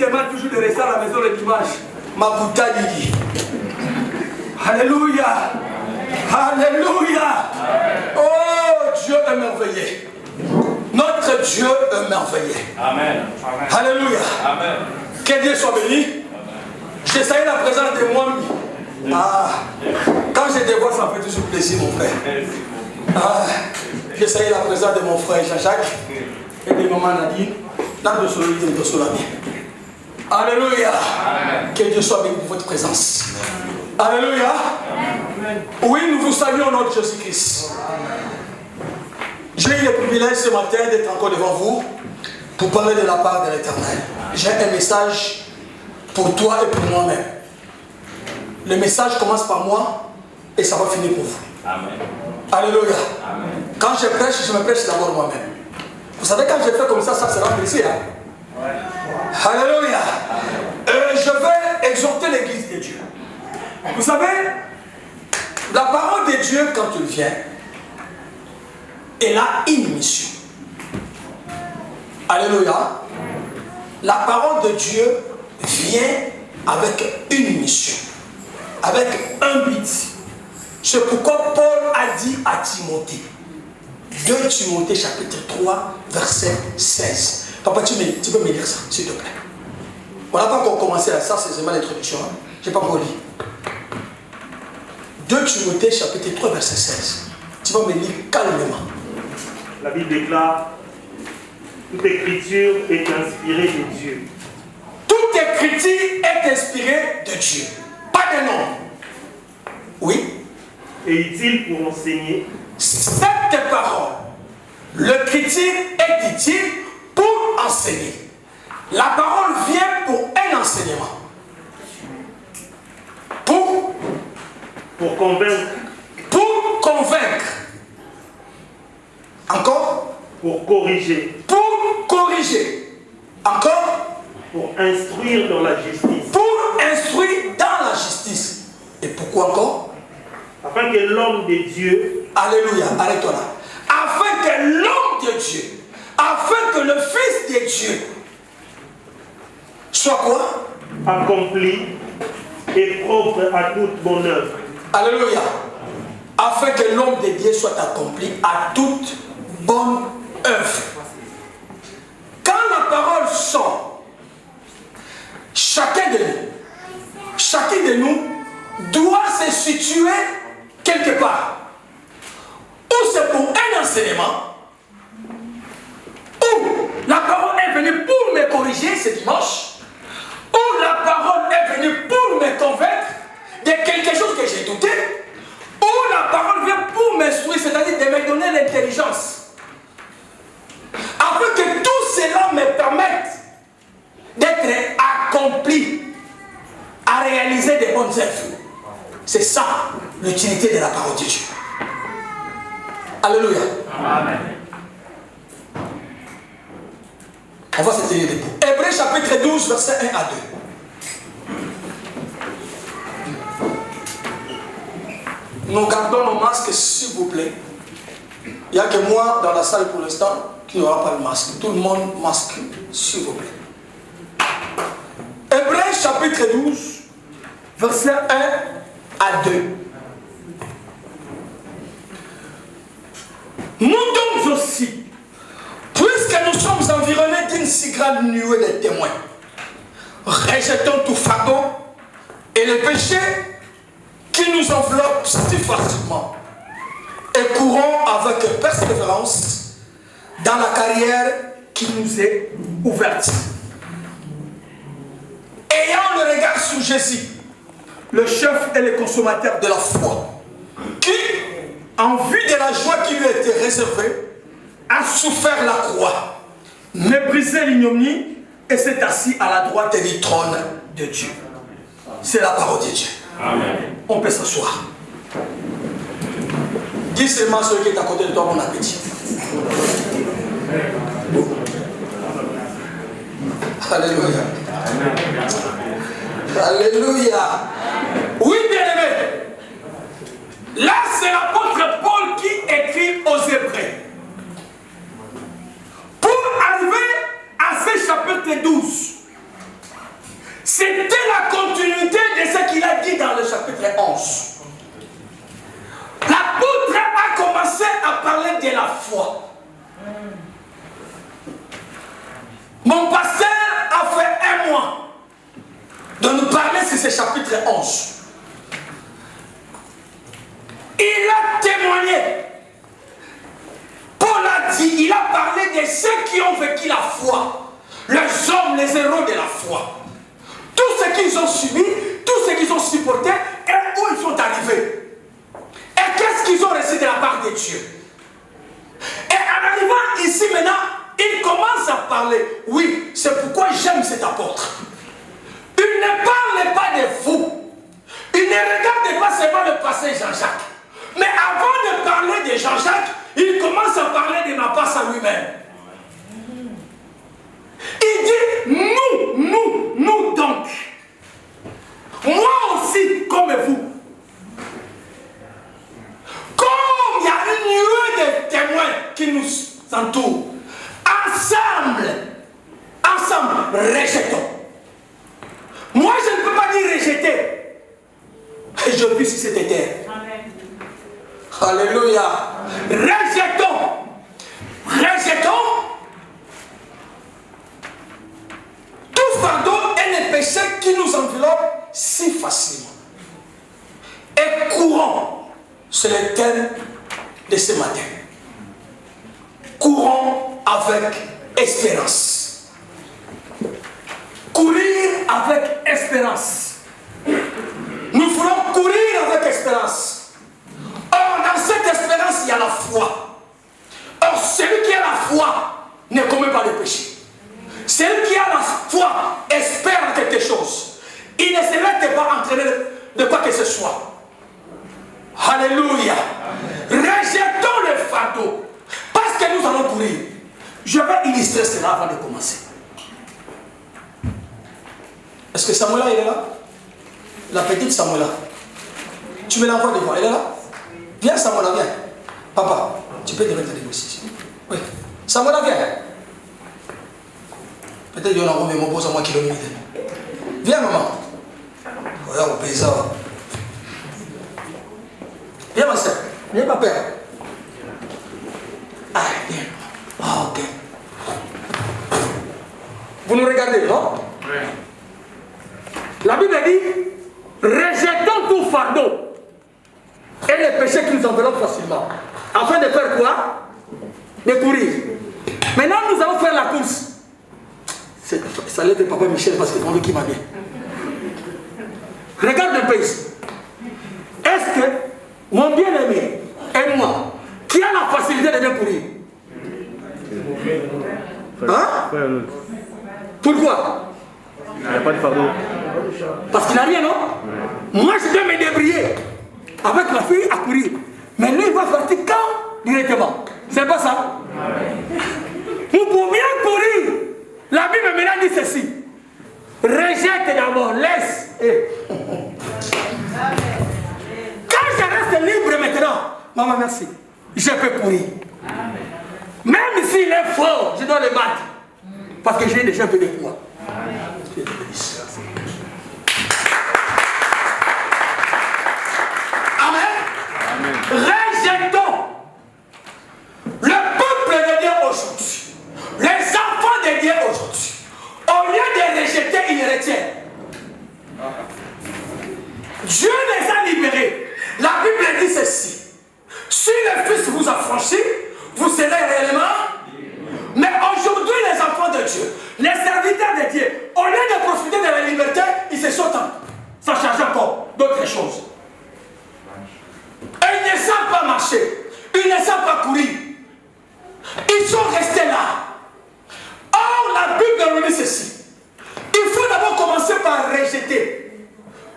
demande toujours de rester à la maison le dimanche. Mabuta Didi. Alléluia. Alléluia. Oh, Dieu est merveilleux. Notre Dieu est merveilleux. Amen. Alléluia. Amen. Que Dieu soit béni. J'essaye la présence de moi. Ah, quand je te vois, ça me fait toujours plaisir, mon frère. Ah, j'essaye la présence de mon frère Jean-Jacques et de maman Nadine. Alléluia. Que Dieu soit béni pour votre présence. Alléluia. Oui, nous vous saluons notre Jésus-Christ. J'ai eu le privilège ce matin d'être encore devant vous pour parler de la part de l'Éternel. J'ai un message pour toi et pour moi-même. Le message commence par moi et ça va finir pour vous. Amen. Alléluia. Amen. Quand je me prêche d'abord moi-même. Vous savez, quand je fais comme ça sera plaisir. Hein? Ouais. Alléluia. Je vais exhorter l'église de Dieu. Vous savez, la parole de Dieu, quand il vient, elle a une mission. Alléluia. La parole de Dieu vient avec une mission, avec un but. C'est pourquoi Paul a dit à Timothée, 2 Timothée chapitre 3, verset 16. Papa, tu peux me lire ça, s'il te plaît. On n'a pas encore commencé à ça, c'est seulement l'introduction. Hein? Je n'ai pas encore lu. 2 Timothée chapitre 3, verset 16. Tu vas me lire calmement. La Bible déclare, toute écriture est inspirée de Dieu. Toute écriture est inspirée de Dieu. Pas de nom. Oui. Et utile pour enseigner. Cette parole, l'écriture est utile pour enseigner. La parole vient pour un enseignement. Pour convaincre. Pour convaincre. Encore. Pour corriger. Pour corriger. Encore. Pour instruire dans la justice. Pour instruire dans la justice. Et pourquoi encore? Afin que l'homme de Dieu. Alléluia, arrête-toi là. Afin que l'homme de Dieu, afin que le Fils de Dieu soit quoi? Accompli et propre à toute bonne œuvre. Alléluia. Afin que l'homme de Dieu soit accompli à toute bonne œuvre. Quand la parole sort, chacun de nous doit se situer quelque part. Ou c'est pour un enseignement, ou la parole est venue pour me corriger ce dimanche, ou la parole est venue pour me convaincre de quelque chose que j'ai douté, ou la parole vient pour m'instruire, c'est-à-dire de me donner l'intelligence. Afin que tout cela me permette d'être accompli, à réaliser des bonnes œuvres. C'est ça l'utilité de la parole de Dieu. Alléluia. Amen. On va se tenir debout. Hébreux chapitre 12, verset 1 à 2. Nous gardons nos masques, s'il vous plaît. Il n'y a que moi dans la salle pour l'instant qui n'aura pas le masque. Tout le monde masque, s'il vous plaît. Hébreux chapitre 12, verset 1 à 2. Nous donc aussi, puisque nous sommes environnés d'une si grande nuée de témoins, rejetons tout fardeau et le péché qui nous enveloppe si facilement et courons avec persévérance dans la carrière qui nous est ouverte. Ayant le regard sur Jésus, le chef et le consommateur de la foi, qui, en vue de la joie qui lui était réservée, a souffert la croix, méprisé l'ignominie et s'est assis à la droite du trône de Dieu. C'est la parole de Dieu. Amen. On peut s'asseoir. Dis seulement celui qui est à côté de toi, mon appétit. Alléluia. Alléluia. Oui, bien-aimé. Là, c'est l'apôtre Paul qui écrit aux Hébreux. Pour arriver à ce chapitre 12, qu'il a dit dans le chapitre 11. L'apôtre a commencé à parler de la foi. Mon pasteur a fait 1 mois de nous parler sur ce chapitre 11. Il a témoigné. Paul a dit, il a parlé de ceux qui ont vécu la foi. Les hommes, les héros de la foi. Tout ce qu'ils ont subi, tout ce qu'ils ont supporté et où ils sont arrivés. Et qu'est-ce qu'ils ont reçu de la part de Dieu. Et en arrivant ici maintenant, il commence à parler. Oui, c'est pourquoi j'aime cet apôtre. Il ne parle pas de vous. Il ne regarde pas seulement le passé Jean-Jacques. Mais avant de parler de Jean-Jacques, il commence à parler de ma passe à lui-même. Il dit, nous donc. Moi aussi, comme vous. Comme il y a une nuée de témoins qui nous entourent. Ensemble, rejetons. Moi, je ne peux pas dire rejeter. Et je vis sur cette terre. Alléluia. Rejetons tout fardeau et les péchés qui nous enveloppent si facilement. Et courons, c'est le thème de ce matin. Courons avec espérance. Courir avec espérance. Nous voulons courir avec espérance. Or, dans cette espérance, il y a la foi. Or, celui qui a la foi ne commet pas de péché. Celui qui a la foi espère quelque chose. Il ne se laisse pas entraîner de quoi que ce soit. Alléluia. Rejetons le fardeau. Parce que nous allons courir. Je vais illustrer cela avant de commencer. Est-ce que Samuela, il est là? La petite Samuela. Tu me l'envoies devant, elle est là? Viens Samuela, viens. Papa, tu peux te mettre debout ici. Oui. Samuela, viens. Peut-être qu'il y en a un mon beau à moi qui le mérite. Viens maman. Regarde au paysage. Viens ma soeur. Viens papa. Ah, viens. Ah, ok. Vous nous regardez, non? Oui. La Bible dit, rejetons tout fardeau et les péchés qui nous enveloppent facilement. Afin de faire quoi? De courir. Maintenant, nous allons faire la course. Ça l'aide papa Michel parce que c'est lui qui m'a bien. Regarde un peu ici. Est-ce que mon bien-aimé et moi, qui a la facilité de bien courir? Hein? Pourquoi? Il n'y a pas de fardeau. Parce qu'il n'a rien, non? Moi, je dois me débrouiller avec ma fille à courir. Mais lui, il va partir quand? Directement. C'est pas ça? Nous pouvons bien courir. La Bible maintenant dit ceci. Rejette d'abord, laisse. Quand je reste libre maintenant, maman, merci. Je peux courir. Même s'il est fort, je dois le battre. Parce que j'ai déjà un peu de poids. Amen. Rejetons le peuple de Dieu aujourd'hui. Les enfants de Dieu aujourd'hui. Au lieu de rejeter, ils retiennent. Dieu les a libérés. La Bible dit ceci. Si le Fils vous a franchi, vous serez réellement. Mais aujourd'hui, les enfants de Dieu, les serviteurs de Dieu, au lieu de profiter de la liberté, ils se sont ça change encore d'autres choses. Et ils ne savent pas marcher. Ils ne savent pas courir. Ils sont restés là. Or, la Bible nous dit ceci. Il faut d'abord commencer par rejeter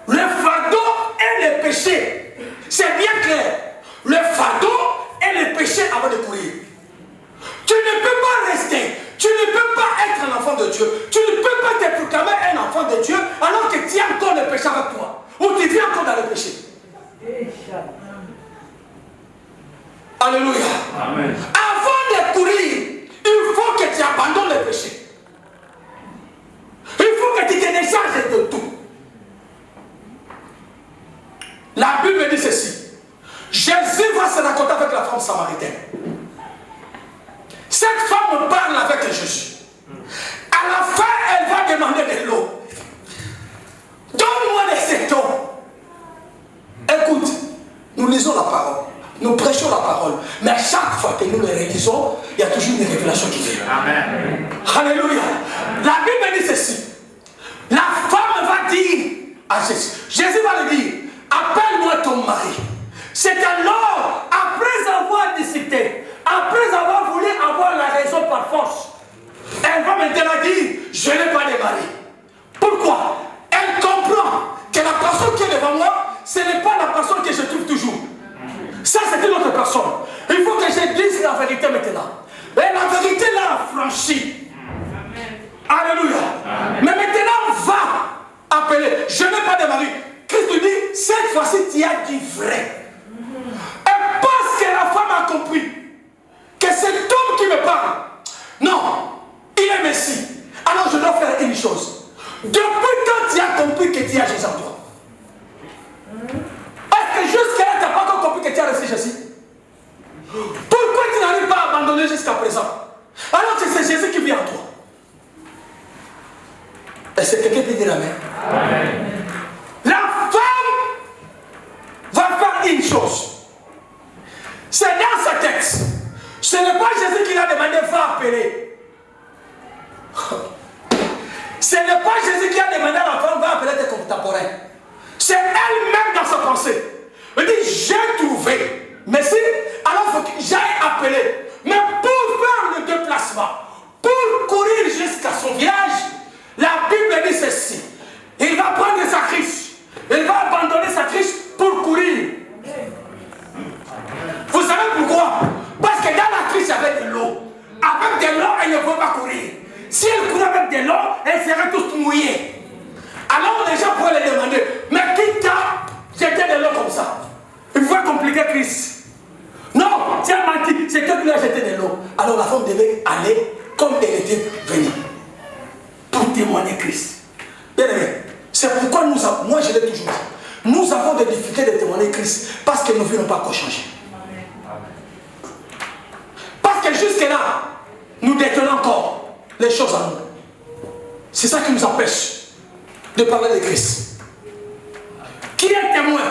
le fardeau et le péché. C'est bien clair. Le fardeau et le péché avant de courir. Tu ne peux pas rester. Tu ne peux pas être un enfant de Dieu. Tu ne peux pas te proclamer un enfant de Dieu alors que tu as encore le péché avec toi. Ou tu vis encore dans le péché. Alléluia. Amen. Avant de courir, il faut que tu abandonnes le péché. Il faut que tu te décharges de tout. femme samaritaine. Cette femme parle avec Jésus. À la fin, elle va demander de l'eau. Donne-moi des cette eau. Écoute, nous lisons la parole. Nous prêchons la parole. Mais à chaque fois que nous le réalisons, il y a toujours une révélation qui vient. Amen. Alléluia. La Bible dit ceci. La femme va dire à Jésus. Jésus va lui dire, appelle-moi ton mari. C'est alors, après avoir discuté, après avoir voulu avoir la raison par force, elle va maintenant dire, je n'ai pas de mari. Pourquoi? Elle comprend que la personne qui est devant moi, ce n'est pas la personne que je trouve toujours. Ça, c'est une autre personne. Il faut que je dise la vérité maintenant. Et la vérité l'a franchie. Alléluia. Mais maintenant, va appeler. Je n'ai pas de mari. Christ te dit, cette fois-ci, tu as dit vrai. Et parce que la femme a compris que c'est l'homme qui me parle, non, il est Messie. Alors je dois faire une chose. Depuis quand tu as compris que tu as Jésus en toi? Est-ce que jusqu'à là, tu n'as pas encore compris que tu as reçu Jésus? Pourquoi tu n'arrives pas à abandonner jusqu'à présent? Alors que c'est Jésus qui vit en toi. Est-ce que quelqu'un peut dire amen? Amen. La femme va faire une chose. C'est dans sa tête. Ce n'est pas Jésus qui l'a demandé, va appeler. Ce n'est pas Jésus qui a demandé à la femme, va appeler tes contemporains. C'est elle-même dans sa pensée. Elle dit, j'ai trouvé. Mais si, alors il faut que j'aille appeler. Mais pour faire le déplacement, pour courir jusqu'à son village, la Bible dit ceci. Il va prendre sa cruche. Il va abandonner sa cruche pour courir. Vous savez pourquoi? Parce que dans la cruche, il y avait de l'eau. Avec de l'eau, elle ne peut pas courir. Si elle courait avec de l'eau, elle serait toute mouillée. Alors les gens pourraient les demander, mais qui t'a jeté de l'eau comme ça? Il faut compliquer Christ. Non, tu as menti, c'est toi qui lui as jeté de l'eau. Alors la femme devait aller comme elle était venue pour témoigner Christ. Bien aimé, c'est pourquoi moi je l'ai toujours dit, nous avons des difficultés de témoigner Christ parce que nous ne voulons pas encore changer. Parce que jusque-là, nous détenons encore les choses en nous. C'est ça qui nous empêche de parler de Christ. Qui est témoin?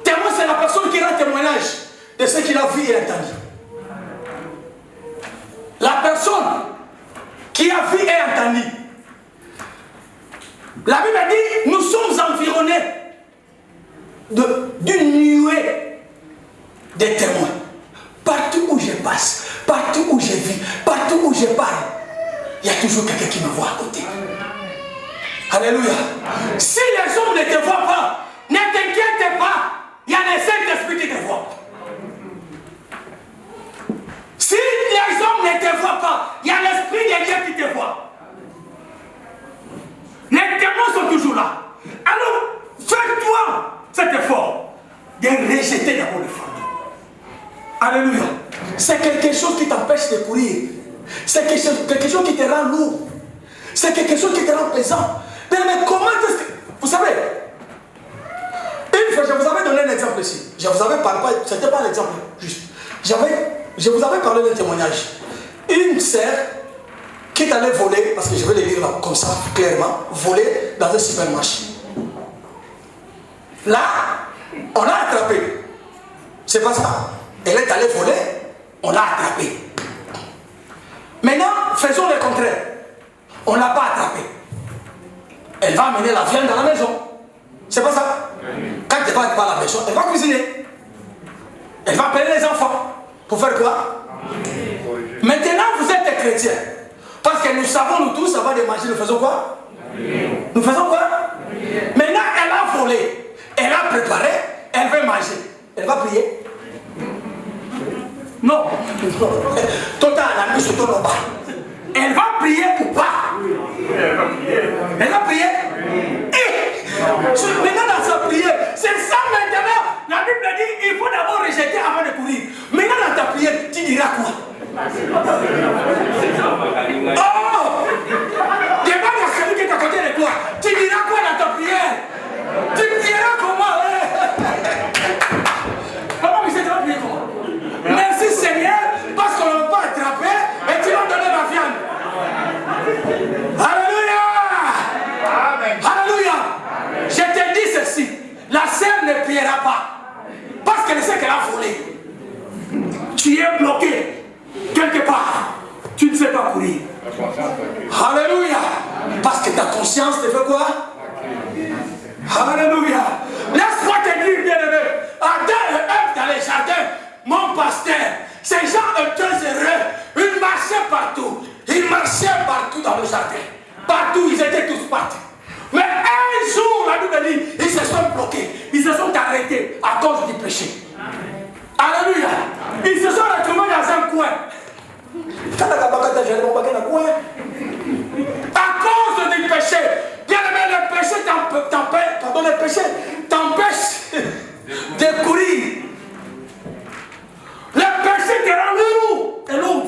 Témoin, c'est la personne qui rend témoignage de ce qu'il a vu et entendu. La personne qui a vu et entendu. La Bible dit, nous sommes environnés d'une nuée de témoins. Partout où je passe, partout où je vis, partout où je parle, il y a toujours quelqu'un qui me voit à côté. Alléluia. Si les hommes ne te voient pas, ne t'inquiète pas, il y a le Saint-Esprit qui te voit. Si les hommes ne te voient pas, il y a l'Esprit de Dieu qui te voit. Les témoins sont toujours là. Alors, fais-toi cet effort de rejeter d'abord le fardeau. Alléluia. C'est quelque chose qui t'empêche de courir. C'est quelque chose qui te rend lourd. C'est quelque chose qui te rend pesant. Mais comment est-ce que... Vous savez, une fois, je vous avais donné un exemple ici. Je vous avais parlé, c'était pas un exemple juste. Je vous avais parlé d'un témoignage. Une sœur qui est allée voler, parce que je vais le lire là, comme ça, clairement, voler dans un supermarché. Là, on l'a attrapé. C'est pas ça. Elle est allée voler, on l'a attrapé. Maintenant, faisons le contraire. On ne l'a pas attrapé. Elle va amener la viande dans la maison. C'est pas ça? Quand elle va pas à la maison, elle va cuisiner. Elle va appeler les enfants. Pour faire quoi? Maintenant, vous êtes des chrétiens. Parce que nous savons, nous tous, avant de manger, nous faisons quoi? Nous faisons quoi? Maintenant, elle a volé. Elle a préparé. Elle veut manger. Elle va prier? Non. Total, la mise sur ton bas. Elle va prier ou pas? Elle va prier? Maintenant dans sa prière, c'est ça maintenant. La Bible dit il faut d'abord rejeter avant de courir. Maintenant dans ta prière, tu diras quoi? Oh! Devant la celui qui est à côté de toi, tu diras quoi dans ta prière? Tu prieras comment? Comment vous êtes prier comment? conscience te fait quoi? Alléluia. Laisse-moi te dire, bien-aimé, Adam et Ève dans les jardins, mon pasteur, ces gens étaient heureux. Ils marchaient partout. Ils marchaient partout dans le jardin. Partout, ils étaient tous partis. Mais un jour, la Bible dit, ils se sont bloqués. Ils se sont arrêtés à cause du péché. Alléluia. Ils se sont retrouvés dans un coin. À cause du péché. Bien aimé, le péché t'empêche de courir. Le péché te rend lourd.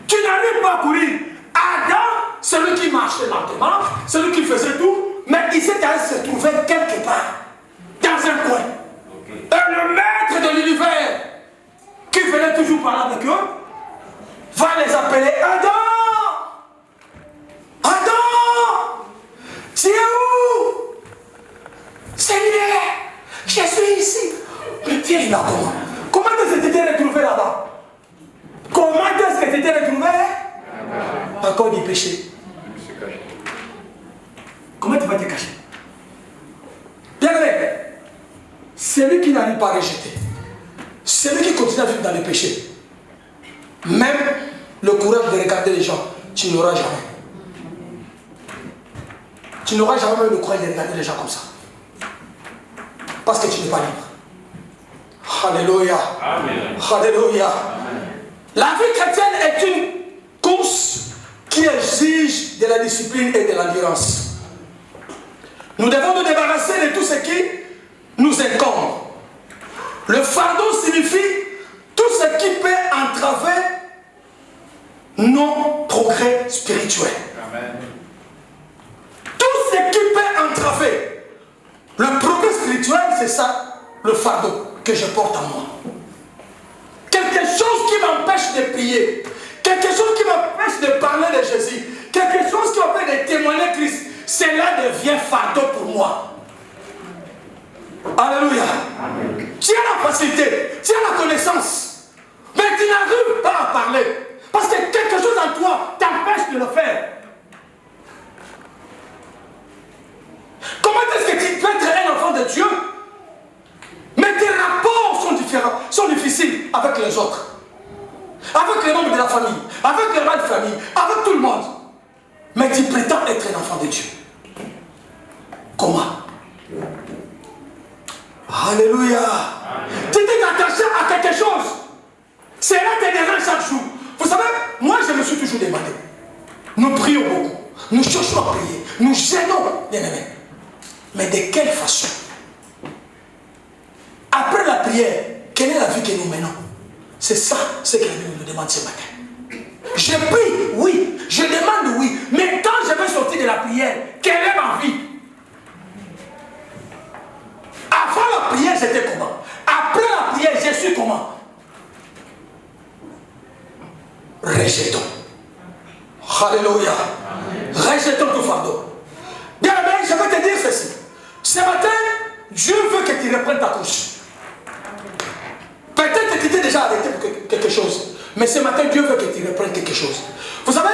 Tu n'arrives pas à courir. Adam, celui qui marchait lentement, celui qui faisait tout, mais il s'est allé se trouver quelque part, dans un coin. Et le maître de l'univers, qui venait toujours parler avec eux, va les appeler Adam. Adam, tu es où? Seigneur, je suis ici. Mais viens là, comment est-ce que tu t'es retrouvé là-bas? Comment est-ce que tu t'es retrouvé? À cause du péché. Comment tu vas te cacher? Bien aimé, celui qui n'arrive pas à rejeter, celui qui continue à vivre dans le péché, même le courage de regarder les gens, tu n'auras jamais. Tu n'auras jamais même le courage de regarder les gens comme ça. Parce que tu n'es pas libre. Alléluia. Amen. Alléluia. Amen. La vie chrétienne est une course qui exige de la discipline et de l'endurance. Nous devons nous débarrasser de tout ce qui nous incombe. Le fardeau signifie tout ce qui peut entraver nos progrès spirituels. Amen. Tout ce qui peut entraver le progrès spirituel, c'est ça, le fardeau que je porte en moi. Quelque chose qui m'empêche de prier, quelque chose qui m'empêche de parler de Jésus, quelque chose qui m'empêche de témoigner Christ, cela devient fardeau pour moi. Alléluia. Tu as la facilité, tu as la connaissance, mais tu n'arrives pas à parler parce que quelque chose en toi t'empêche de le faire. Comment est-ce que tu peux être un enfant de Dieu, mais tes rapports sont différents, sont difficiles avec les autres, avec les membres de la famille, avec les membres de famille, avec tout le monde, mais tu prétends être un enfant de Dieu? Comment? Alléluia. Tu t'es attaché à quelque chose, cela te dérange chaque jour. Vous savez, moi je me suis toujours demandé, nous prions beaucoup, nous cherchons à prier, nous gênons, bien aimés, mais de quelle façon? Après la prière, quelle est la vie que nous menons? C'est ça ce que la Bible nous demande ce matin. Je prie, oui, je demande, oui, mais quand je vais sortir de la prière, quelle est ma vie? Avant la prière, j'étais comment? Après la prière, je suis comment? Rejetons. Alléluia. Rejetons tout fardeau. Bien aimé, je vais te dire ceci. Ce matin, Dieu veut que tu reprennes ta course. Peut-être que tu t'es déjà arrêté pour quelque chose, mais ce matin, Dieu veut que tu reprennes quelque chose. Vous savez,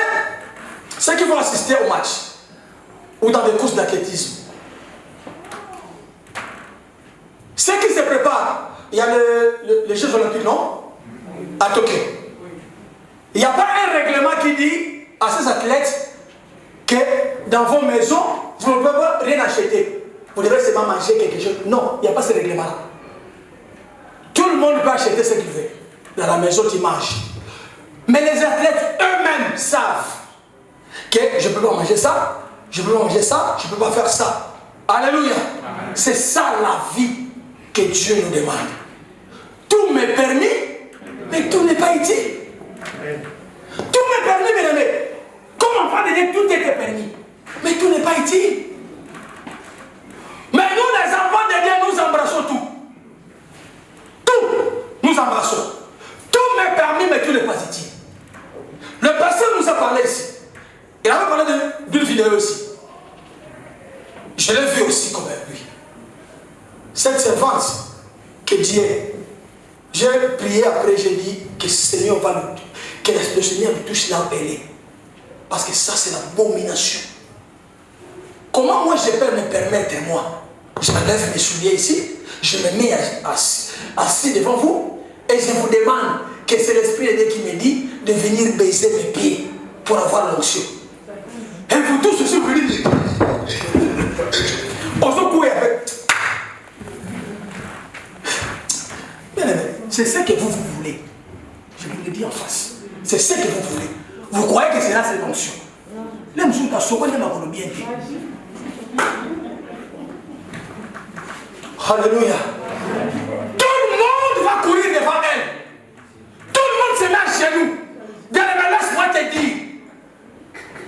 ceux qui vont assister au match ou dans des courses d'athlétisme, ceux qui se préparent, il y a les Jeux Olympiques, non? À Tokyo. Il n'y a pas un règlement qui dit à ces athlètes que dans vos maisons, vous ne pouvez rien acheter. Vous devez seulement manger quelque chose. Non, il n'y a pas ce règlement-là. Tout le monde peut acheter ce qu'il veut. Dans la maison, tu manges. Mais les athlètes eux-mêmes savent que je ne peux pas manger ça, je ne peux pas manger ça, je ne peux pas faire ça. Alléluia. C'est ça la vie que Dieu nous demande. Tout m'est permis, mais tout n'est pas utile. Tout m'est permis, mes amis. Comme enfant de Dieu, tout était permis, mais tout n'est pas utile. Mais nous, les enfants de Dieu, nous embrassons tout. Tout, nous embrassons. Tout m'est permis, mais tout n'est pas utile. Le pasteur nous a parlé ici. Il avait parlé d'une vidéo aussi. Je l'ai vu aussi comme lui. Cette servante que Dieu, j'ai prié après, j'ai dit que le Seigneur va nous, que le Seigneur nous touche là où elle est. Parce que ça, c'est l'abomination. Comment moi je peux me permettre, moi, je m'enlève mes souliers ici, je me mets assis devant vous, et je vous demande que c'est l'Esprit de Dieu qui me dit de venir baiser mes pieds pour avoir l'onction. Et vous tous aussi, vous dites, on se couille avec. Bien aimé, c'est ce que vous voulez. Je vous le dis en face. C'est ce que vous voulez. Vous croyez que c'est là, c'est l'onction. Les gens sont sauvés, les gens bien dit. Alléluia. Tout le monde va courir devant elle. Tout le monde se met à genoux. Bien aimé, laisse-moi te dire.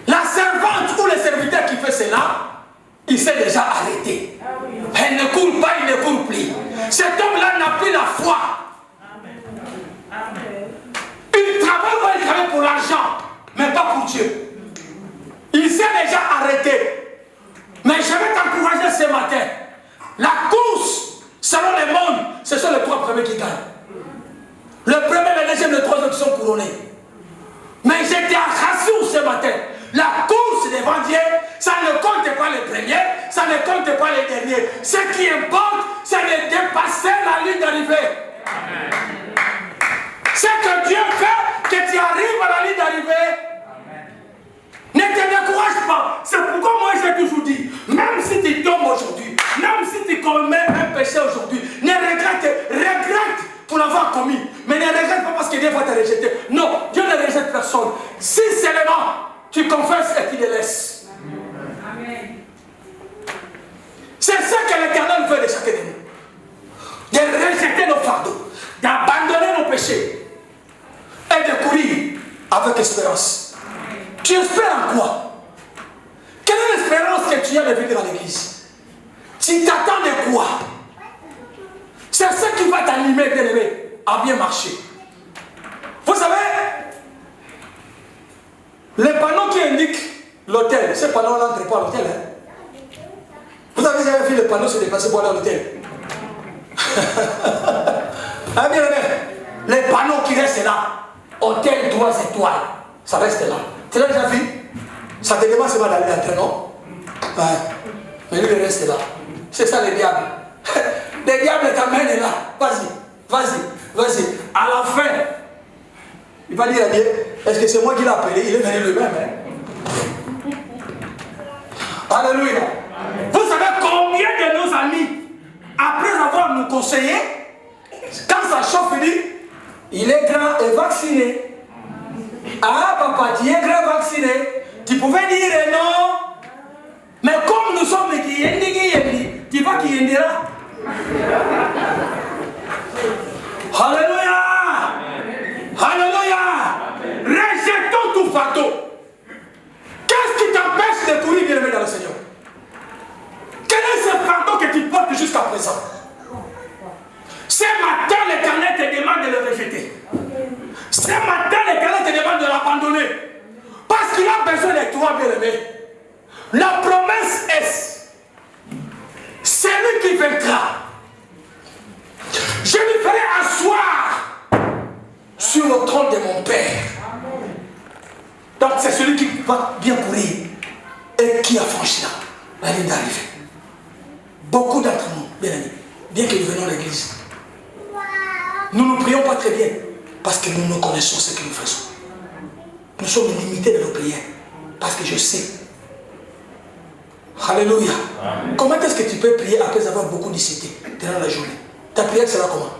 La servante ou le serviteur qui fait cela, il s'est déjà arrêté. Elle ne court pas, il ne court plus. Cet homme-là n'a plus la foi. Il travaille pour l'argent, mais pas pour Dieu. Il s'est déjà arrêté. Mais je vais t'encourager ce matin. La course, selon les mondes, ce sont les 3 premiers qui gagnent. Le premier, le deuxième, le troisième qui sont couronnés. Mais j'étais à Rassour ce matin. La course devant Dieu, ça ne compte pas les premiers, ça ne compte pas les derniers. Ce qui importe, c'est de dépasser la ligne d'arrivée. Ce que Dieu fait, que tu arrives à la ligne d'arrivée, ne te décourage pas. C'est pourquoi moi j'ai toujours dit, même si tu tombes aujourd'hui, même si tu commets un péché aujourd'hui, ne regrette pour l'avoir commis. Mais ne regrette pas parce que Dieu va te rejeter. Non, Dieu ne rejette personne. Si seulement tu confesses et tu les laisses. C'est ça que l'Éternel veut de chacun de nous. De rejeter nos fardeaux, d'abandonner nos péchés et de courir avec espérance. Tu espères en quoi? Quelle est l'espérance que tu as de venir à l'église? Tu t'attends de quoi? C'est ça qui va t'animer, bien aimé, à bien marcher. Vous savez, les panneaux qui indiquent l'hôtel, ces panneaux n'entrent pas à l'hôtel. Hein? Vous avez déjà vu les panneaux se déplacer pour aller à l'hôtel? Ah bien aimé, les panneaux qui restent là, hôtel 3 étoiles, ça reste là. Tu l'as déjà vu? Ça te demande seulement d'aller entrer, non? Ouais. Mais lui, il reste là. C'est ça le diable. Le diable t'amène là. Vas-y, vas-y, vas-y. À la fin, il va dire à Dieu, est-ce que c'est moi qui l'ai appelé? Il est venu lui-même. Hein? Alléluia. Vous savez combien de nos amis, après avoir nous conseillé, quand ça chauffe, il dit, il est grand et vacciné. Ah papa, tu es grand vacciné. Tu pouvais dire non. Mais comme nous sommes qui tu vas qui yendira. Alléluia. Alléluia. Rejetons tout fardeau. Qu'est-ce qui t'empêche de courir bien aimé dans le Seigneur? Quel est ce fardeau que tu portes jusqu'à présent? Ce matin, l'Éternel te demande de le rejeter. Ce matin, l'Éternel te demande de l'abandonner. Parce qu'il a besoin de toi, bien-aimé. La promesse est, celui qui vaincra, je lui ferai asseoir sur le trône de mon Père. Donc c'est celui qui va bien courir et qui a franchi la ligne d'arrivée. Beaucoup d'entre nous, bien-aimés, bien que nous venons à l'église, nous ne prions pas très bien. Parce que nous connaissons ce que nous faisons. Nous sommes limités dans nos prières. Parce que je sais. Alléluia. Amen. Comment est-ce que tu peux prier après avoir beaucoup d'icité durant la journée? Ta prière sera comment?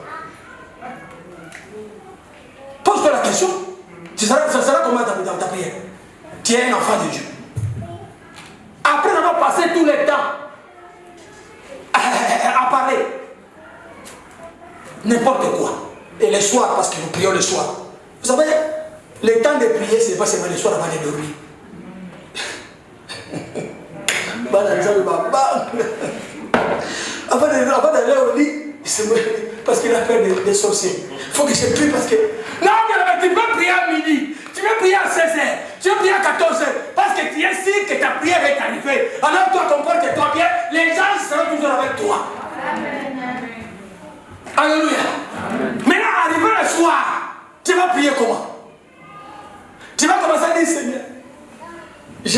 Pose-toi la question. Ça sera comment dans ta prière? Tu es un enfant de Dieu. Après avoir passé tout le temps à parler, n'importe quoi. Et le soir, parce que nous prions le soir. Vous savez, le temps de prier, ce n'est pas seulement le soir avant de dormir. Avant d'aller au lit, parce qu'il a peur des sorciers. Il faut que je prie parce que... Non, mais tu peux prier à midi, tu peux prier à 16h, tu peux prier à 14h, parce que tu es sûr que ta prière est arrivée. Alors toi, comporte-toi bien, les gens seront toujours avec toi. Alléluia. Maintenant, arrivé le soir, tu vas prier comment? Tu vas commencer à dire, Seigneur,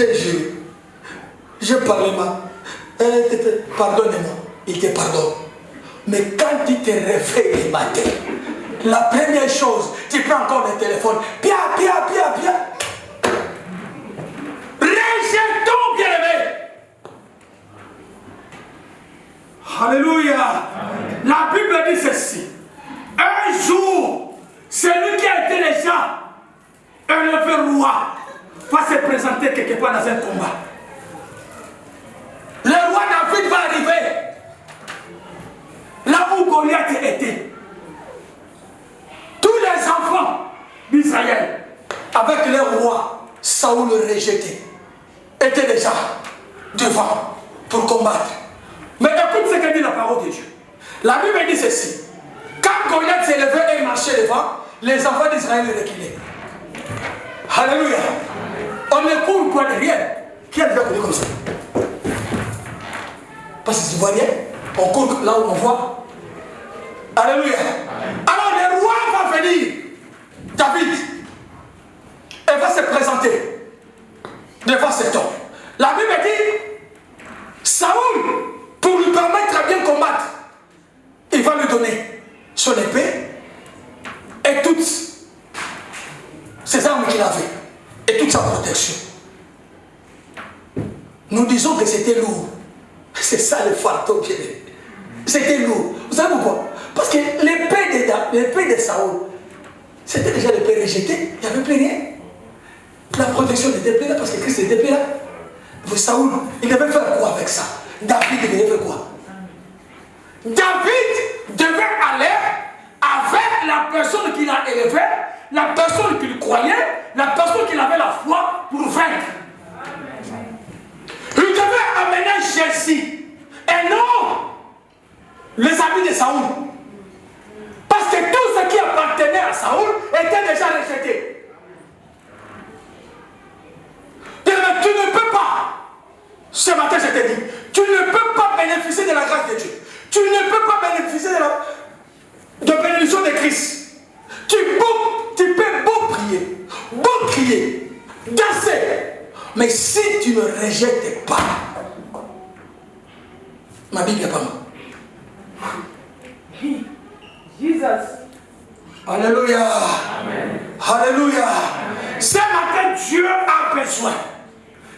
J'ai juré. Je parlais mal. Pardonnez-moi. Il te pardonne. Mais quand tu te réveilles le matin, la première chose, tu prends encore le téléphone. Pia. Rejette-toi, bien-aimé. Alléluia. La Bible dit ceci. Un jour, celui qui a été déjà élevé roi va se présenter quelque part dans un combat. Le roi David va arriver là où Goliath était. Tous les enfants d'Israël, avec leur roi, Saoul le rejeté, étaient déjà devant pour combattre. Mais écoute ce que dit la parole de Dieu. La Bible dit ceci. Quand Goliath s'est levé et marchait devant, les enfants d'Israël reculaient. Alléluia. On ne court pas derrière. Qui a déjà couru comme ça? Parce que tu vois rien, on court là où on voit. Alléluia. Alors le roi va venir, David, et va se présenter devant cet homme. La Bible dit, Saoul, pour lui permettre à bien combattre, il va lui donner son épée et toutes ses armes qu'il avait et toute sa protection. Nous disons que c'était lourd. C'est ça le fardeau qu'il est. C'était lourd. Vous savez pourquoi? Parce que l'épée de Saoul, c'était déjà l'épée rejetée. Il n'y avait plus rien. La protection n'était plus là parce que Christ n'était plus là. Vous, Saoul, il devait faire quoi avec ça? David devait faire quoi? David devait aller avec la personne qu'il a élevée, la personne qu'il croyait, la personne qu'il avait la foi pour vaincre. Il devait amener Jésus et non les amis de Saoul. Parce que tout ce qui appartenait à Saoul était déjà rejeté. Tu ne peux pas, ce matin je te dis, tu ne peux pas bénéficier de la grâce de Dieu. Tu ne peux pas bénéficier de bénédiction de Christ. Tu peux beau crier, danser. Mais si tu ne rejettes pas, ma Bible n'est pas moi. Jesus. Alléluia. Amen. Alléluia. Ce matin, Dieu a besoin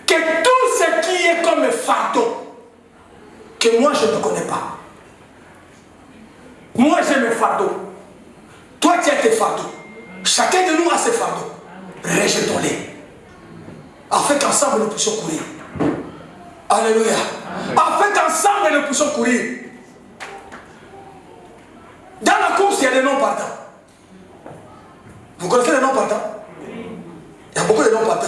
que tout ce qui est comme fardeau, que moi je ne connais pas. Moi j'ai mes fardeaux. Toi tu as tes fardeaux. Chacun de nous a ses fardeaux. Rejetons-les. Afin qu'ensemble nous puissions courir. Alléluia. Afin qu'ensemble nous puissions courir. Dans la course, il y a des non-partants. Vous connaissez les non-partants? Il y a beaucoup de non-partants.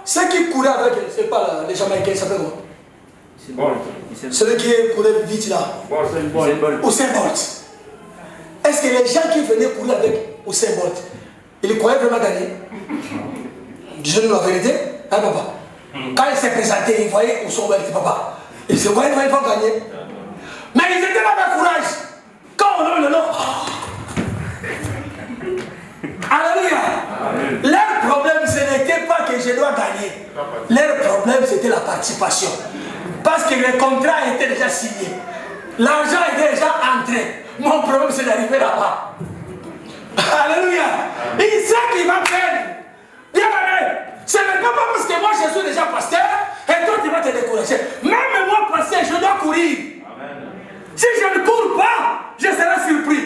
Ceux qui couraient avec, c'est pas les Jamaïcains, ça s'appelle comment? Celui qui courait vite là. Usain Bolt. Est-ce que les gens qui venaient courir avec Usain Bolt, ils croyaient vraiment gagner? Disons-nous la vérité, hein papa? Quand il s'est présenté, il voyait Usain Bolt, papa. Il se croyait vraiment gagner. Mais ils étaient là avec courage. Quand on a le nom. Alléluia. Leur problème, ce n'était pas que je dois gagner. Leur problème, c'était la participation. Parce que le contrat était déjà signé. L'argent était déjà entré. Mon problème, c'est d'arriver là-bas. Alléluia. Il sait qu'il va perdre. Bien aimé. Ce n'est pas parce que moi, je suis déjà pasteur et toi, tu vas te décourager. Même moi, pasteur, je dois courir. Si je ne cours pas, je serai surpris.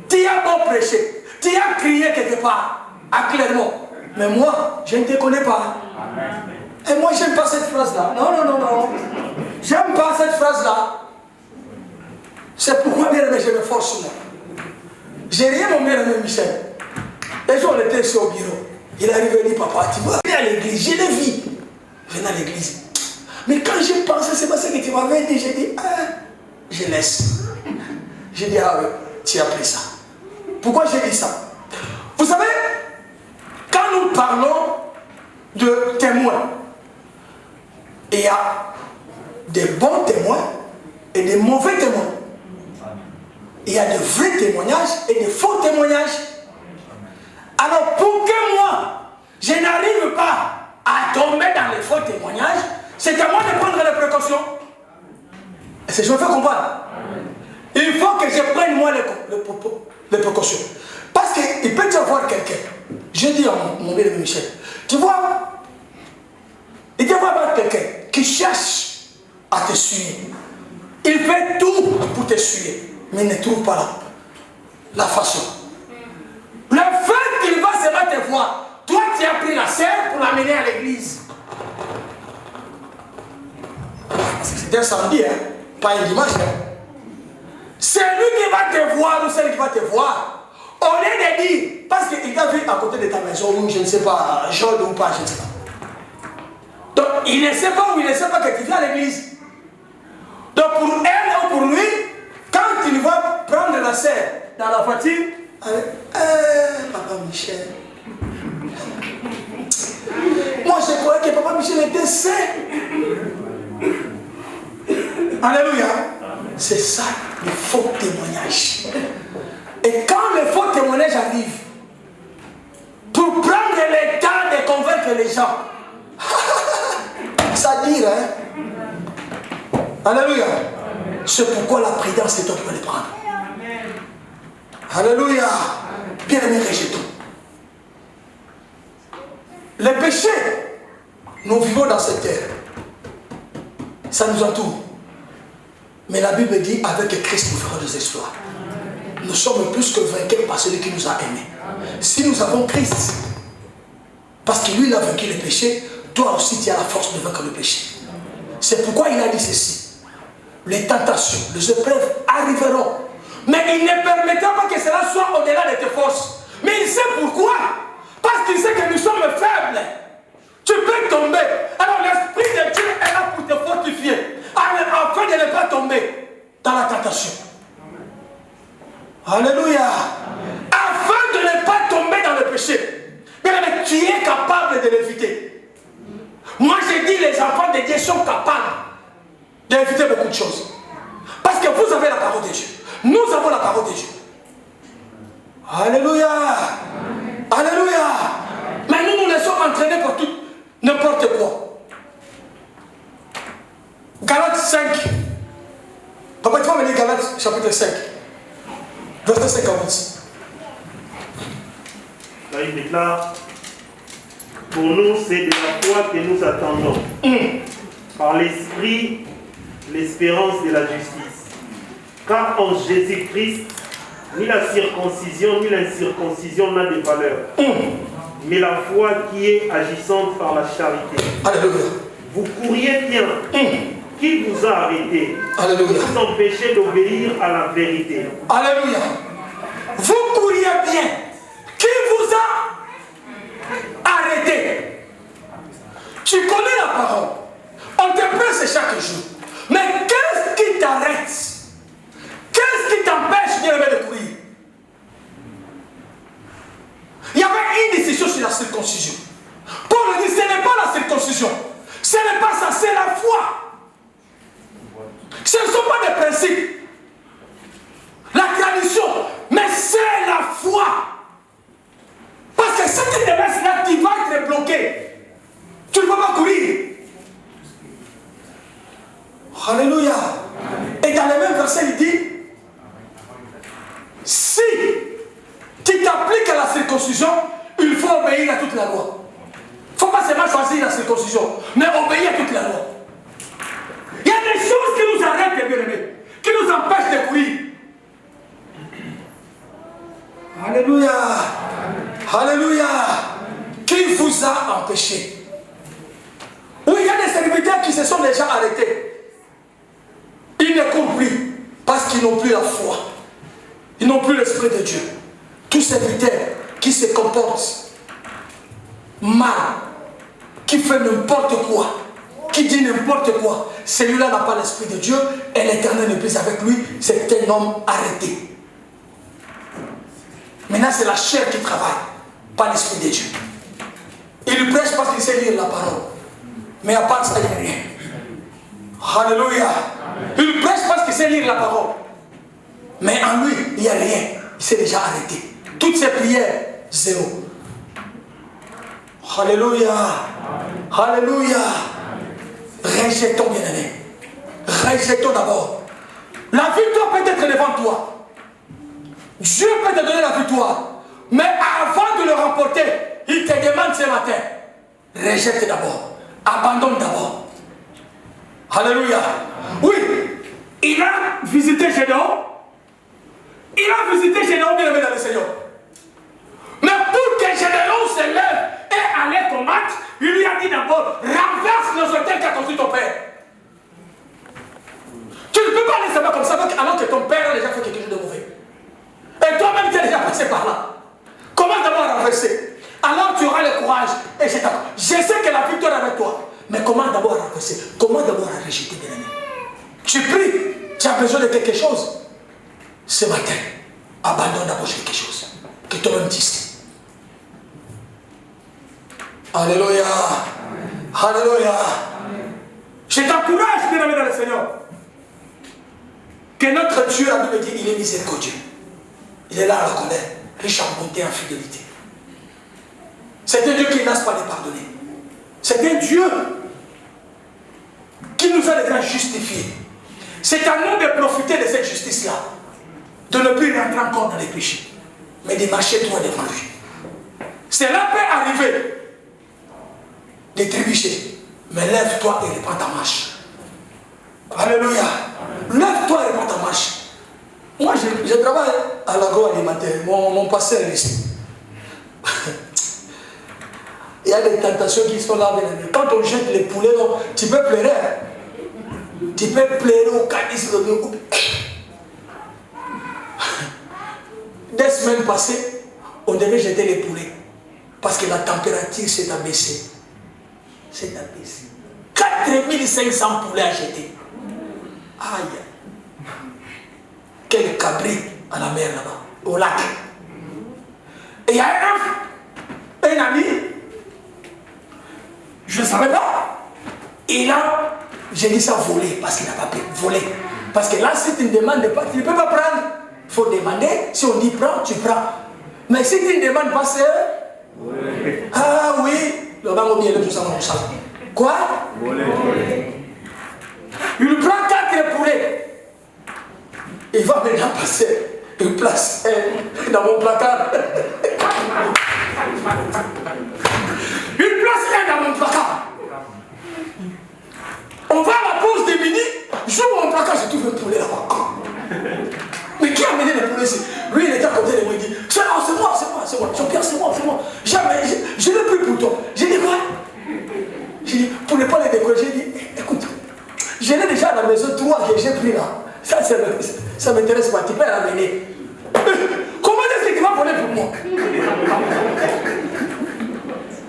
Tu as beau prêcher, tu as crié quelque part, à Clermont. Mais moi, je ne te connais pas. Et moi, j'aime pas cette phrase-là. Non. J'aime pas cette phrase-là. C'est pourquoi, bien aimé, je me force sur moi. J'ai rien, mon bien aimé Michel. Les jours, on était sur au bureau. Il est arrivé, il dit, papa, tu vas aller à l'église. Je l'ai vu. Venez à l'église. Mais quand j'ai pensé, c'est pas ce que tu m'avais dit, j'ai dit, je laisse. J'ai dit, ah oui, tu as pris ça. Pourquoi j'ai dit ça? Vous savez, quand nous parlons de témoins, il y a des bons témoins et des mauvais témoins. Il y a de vrais témoignages et de faux témoignages. Alors pour que moi, je n'arrive pas à tomber dans les faux témoignages, c'est à moi de prendre les précautions. C'est ce que je me fais comprendre. Il faut que je prenne moi les précautions. Parce qu'il peut y avoir quelqu'un. Je dis à mon bien-aimé Michel, tu vois, il peut y avoir quelqu'un qui cherche à te suivre. Il fait tout pour te suivre, mais il ne trouve pas la façon. Le fait qu'il va se mettre te voir, toi tu as pris la sœur pour l'amener à l'église. C'est un samedi, hein? Pas un dimanche. Hein? C'est lui qui va te voir ou celle qui va te voir. Au lieu de dire, parce qu'il t'a vu à côté de ta maison, ou je ne sais pas, jaune ou pas, je ne sais pas. Donc il ne sait pas ou il ne sait pas que tu viens à l'église. Donc pour elle ou pour lui, quand il va prendre la sœur dans la voiture, Papa Michel. Moi je croyais que Papa Michel était saint. Alléluia. C'est ça le faux témoignage. Et quand le faux témoignage arrive, pour prendre le temps de convaincre les gens, ça dire, hein? Alléluia. C'est pourquoi la prudence est en train de prendre. Alléluia. Bien-aimés, rejetons. Les péchés, nous vivons dans cette terre. Ça nous entoure. Mais la Bible dit, avec Christ, nous ferons des exploits. Nous sommes plus que vainqueurs par celui qui nous a aimés. Si nous avons Christ, parce que lui, il a vaincu le péché, toi aussi, tu as la force de vaincre le péché. C'est pourquoi il a dit ceci. Les tentations, les épreuves arriveront. Mais il ne permettra pas que cela soit au-delà de tes forces. Mais il sait pourquoi. Parce qu'il sait que nous sommes faibles. Tu peux tomber. Alors l'Esprit de Dieu est là pour te fortifier. Afin de ne pas tomber dans la tentation. Alléluia. Afin de ne pas tomber dans le péché. Mais tu es capable de l'éviter. Moi j'ai dit les enfants de Dieu sont capables d'éviter beaucoup de choses. Parce que vous avez la parole de Dieu. Nous avons la parole de Dieu. Alléluia. Alléluia. Mais nous nous laissons entraîner pour tout, n'importe quoi. Galates 5. Papa, tu vas me lire Galates chapitre 5. Verset 58. Là, il déclare, pour nous, c'est de la foi que nous attendons. Par l'Esprit, l'espérance de la justice. Car en Jésus-Christ, ni la circoncision, ni l'incirconcision n'a de valeur. Mais la foi qui est agissante par la charité. Alléluia. Vous courriez bien. Qui vous a arrêté? Alléluia. Vous empêchez d'obéir à la vérité. Alléluia. Vous courriez bien. Qui vous a arrêté? Tu connais la parole. On te presse chaque jour. Mais qu'est-ce qui t'arrête? Qu'est-ce qui t'empêche de courir? Il y avait une décision sur la circoncision. Paul dit, ce n'est pas la circoncision. Ce n'est pas ça, c'est la foi. Ce ne sont pas des principes. La tradition. Mais c'est la foi. Parce que si tu te laisses là, tu vas être bloqué. Tu ne peux pas courir. Alléluia. Et dans le même verset, il dit, si tu t'appliques à la circoncision, il faut obéir à toute la loi. Il ne faut pas seulement choisir la circoncision, mais obéir à toute la loi. Il y a des choses qui nous arrêtent, bien aimés, qui nous empêchent de courir. Alléluia. Alléluia. Qui vous a empêché? Oui, il y a des serviteurs qui se sont déjà arrêtés. Ils ne courent plus parce qu'ils n'ont plus la foi. Ils n'ont plus l'Esprit de Dieu. Tout serviteur qui se comporte mal, qui fait n'importe quoi, qui dit n'importe quoi, celui-là n'a pas l'Esprit de Dieu et l'Éternel n'est plus avec lui, c'est un homme arrêté. Maintenant, c'est la chair qui travaille, pas l'Esprit de Dieu. Il prêche parce qu'il sait lire la parole. Mais à part ça, il n'y a rien. Alléluia. Il prêche parce qu'il sait lire la parole. Mais en lui, il n'y a rien. Il s'est déjà arrêté. Toutes ses prières, zéro. Alléluia. Alléluia. Rejetons, bien-aimés. Rejetons d'abord. La victoire peut être devant toi. Dieu peut te donner la victoire. Mais avant de le remporter, il te demande ce matin. Rejette d'abord. Abandonne d'abord. Alléluia. Oui. Il a visité Gédéon. Il a visité Gédéon, bien-aimé dans le Seigneur. Mais pour que Gédéon se lève et allait combattre, il lui a dit d'abord, renverse les autels qu'a construit ton père. Tu ne peux pas aller savoir comme ça alors que ton père a déjà fait quelque chose de mauvais. Et toi-même, tu es déjà passé par là. Commence d'abord à renverser. Alors tu auras le courage. Et je sais que la victoire est avec toi. Mais commence d'abord à renverser. Commence d'abord à rejeter, bien aimé. Tu pries, tu as besoin de quelque chose. Ce matin, abandonne d'abord quelque chose. Que toi-même dise. Alléluia. Alléluia. Je t'encourage, bien aimé dans le Seigneur. Que notre Dieu, la Bible dit, il est miséricordieux. Il est là à la colère, riche en bonté et en fidélité. C'est un Dieu qui n'ose pas les pardonner. C'est un Dieu qui nous a déjà justifiés. C'est à nous de profiter de cette justice-là. De ne plus rentrer encore dans les péchés. Mais de marcher droit devant lui. Cela peut arriver de trébucher. Mais lève-toi et reprends ta marche. Alléluia. Lève-toi et reprends ta marche. Moi, je travaille à l'agroalimentaire. Mon pasteur est ici. Il y a des tentations qui sont là. Quand on jette les poulets, tu peux pleurer. Tu peux pleurer au calice. Des semaines passées, on devait jeter les poulets. Parce que la température s'est abaissée. C'est abaissé. 4500 poulets à jeter. Aïe. Quel cabri à la mer là-bas, au lac. Et il y a un ami, je ne savais pas. Et là, j'ai dit ça voler, parce qu'il n'a pas pu voler. Parce que là, si tu ne demandes pas, tu ne peux pas prendre. Il faut demander. Si on dit prends, tu prends. Mais si tu ne demandes pas, c'est... Oui. Ah oui. Le banc au milieu de tout ça, mon salle. Quoi? Il prend 4 poulets. Il va maintenant passer une place dans mon placard. Une place dans mon placard. On va à la pause de midi, j'ouvre mon placard, je trouve un poulet là-bas. Mais qui a amené les poulets ici? Lui, il était à côté de moi, il dit, c'est moi. Jean-Pierre, c'est moi. Jamais, je l'ai pris pour toi. J'ai dit quoi? J'ai dit, pour ne pas les décoller, j'ai dit, écoute, je l'ai déjà à la maison, 3 que j'ai pris là. Ça m'intéresse pas, tu peux l'amener. Comment est-ce que tu vas voler pour moi?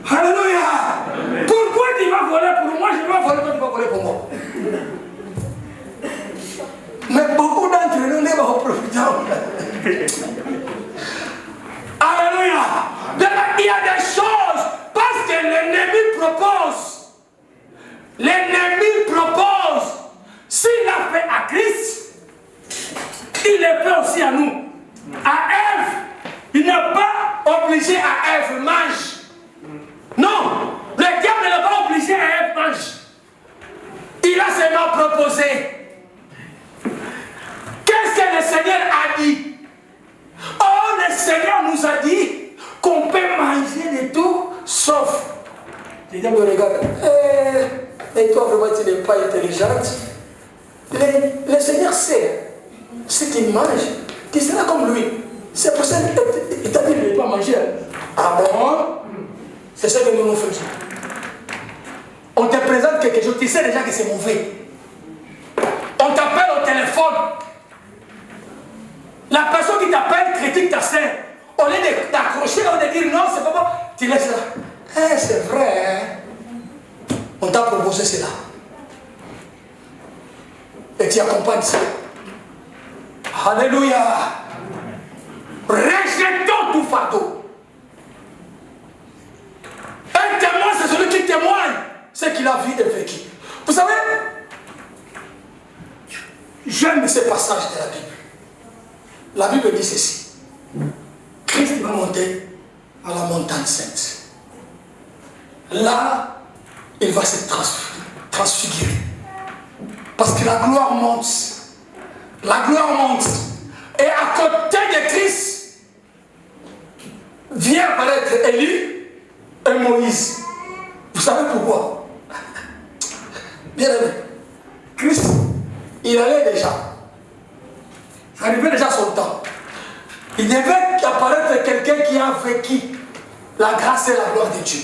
Alléluia. Pourquoi tu vas voler pour moi? Je vais voler, toi tu vas voler pour moi. Mais beaucoup d'entre nous ne vont profiter. Alléluia. Il y a des choses parce que l'ennemi propose. L'ennemi propose. S'il a fait à Christ, il le fait aussi à nous. À Ève, il n'a pas obligé à Ève mange. Non, le diable n'a pas obligé à Ève mange. Il a seulement proposé. Qu'est-ce que le Seigneur a dit? Oh, le Seigneur nous a dit qu'on peut manger de tout sauf. Le diable regarde. Et toi, vraiment, tu n'es pas intelligente. Le Seigneur sait. Si tu manges, tu seras comme lui. C'est pour ça qu'il t'a dit de ne pas manger. Ah bon? C'est ce que nous faisons. On te présente quelque chose, tu sais déjà que c'est mauvais. On t'appelle au téléphone. La personne qui t'appelle critique ta sœur. Au lieu de t'accrocher, au lieu de dire non, c'est pas bon, tu laisses là. C'est vrai. Hein? On t'a proposé cela. Et tu accompagnes ça. Alléluia. Rejetons tout fardeau. Un témoin, c'est celui qui témoigne ce qu'il a vu et vécu. Vous savez, j'aime ce passage de la Bible. La Bible dit ceci. Christ va monter à la montagne sainte. là, il va se transfigurer. Parce que la gloire monte. La gloire monte. Et à côté de Christ, vient apparaître Élie et Moïse. Vous savez pourquoi? Bien aimé, Christ, il allait déjà. Ça arrivait déjà son temps. Il devait apparaître quelqu'un qui a vécu la grâce et la gloire de Dieu.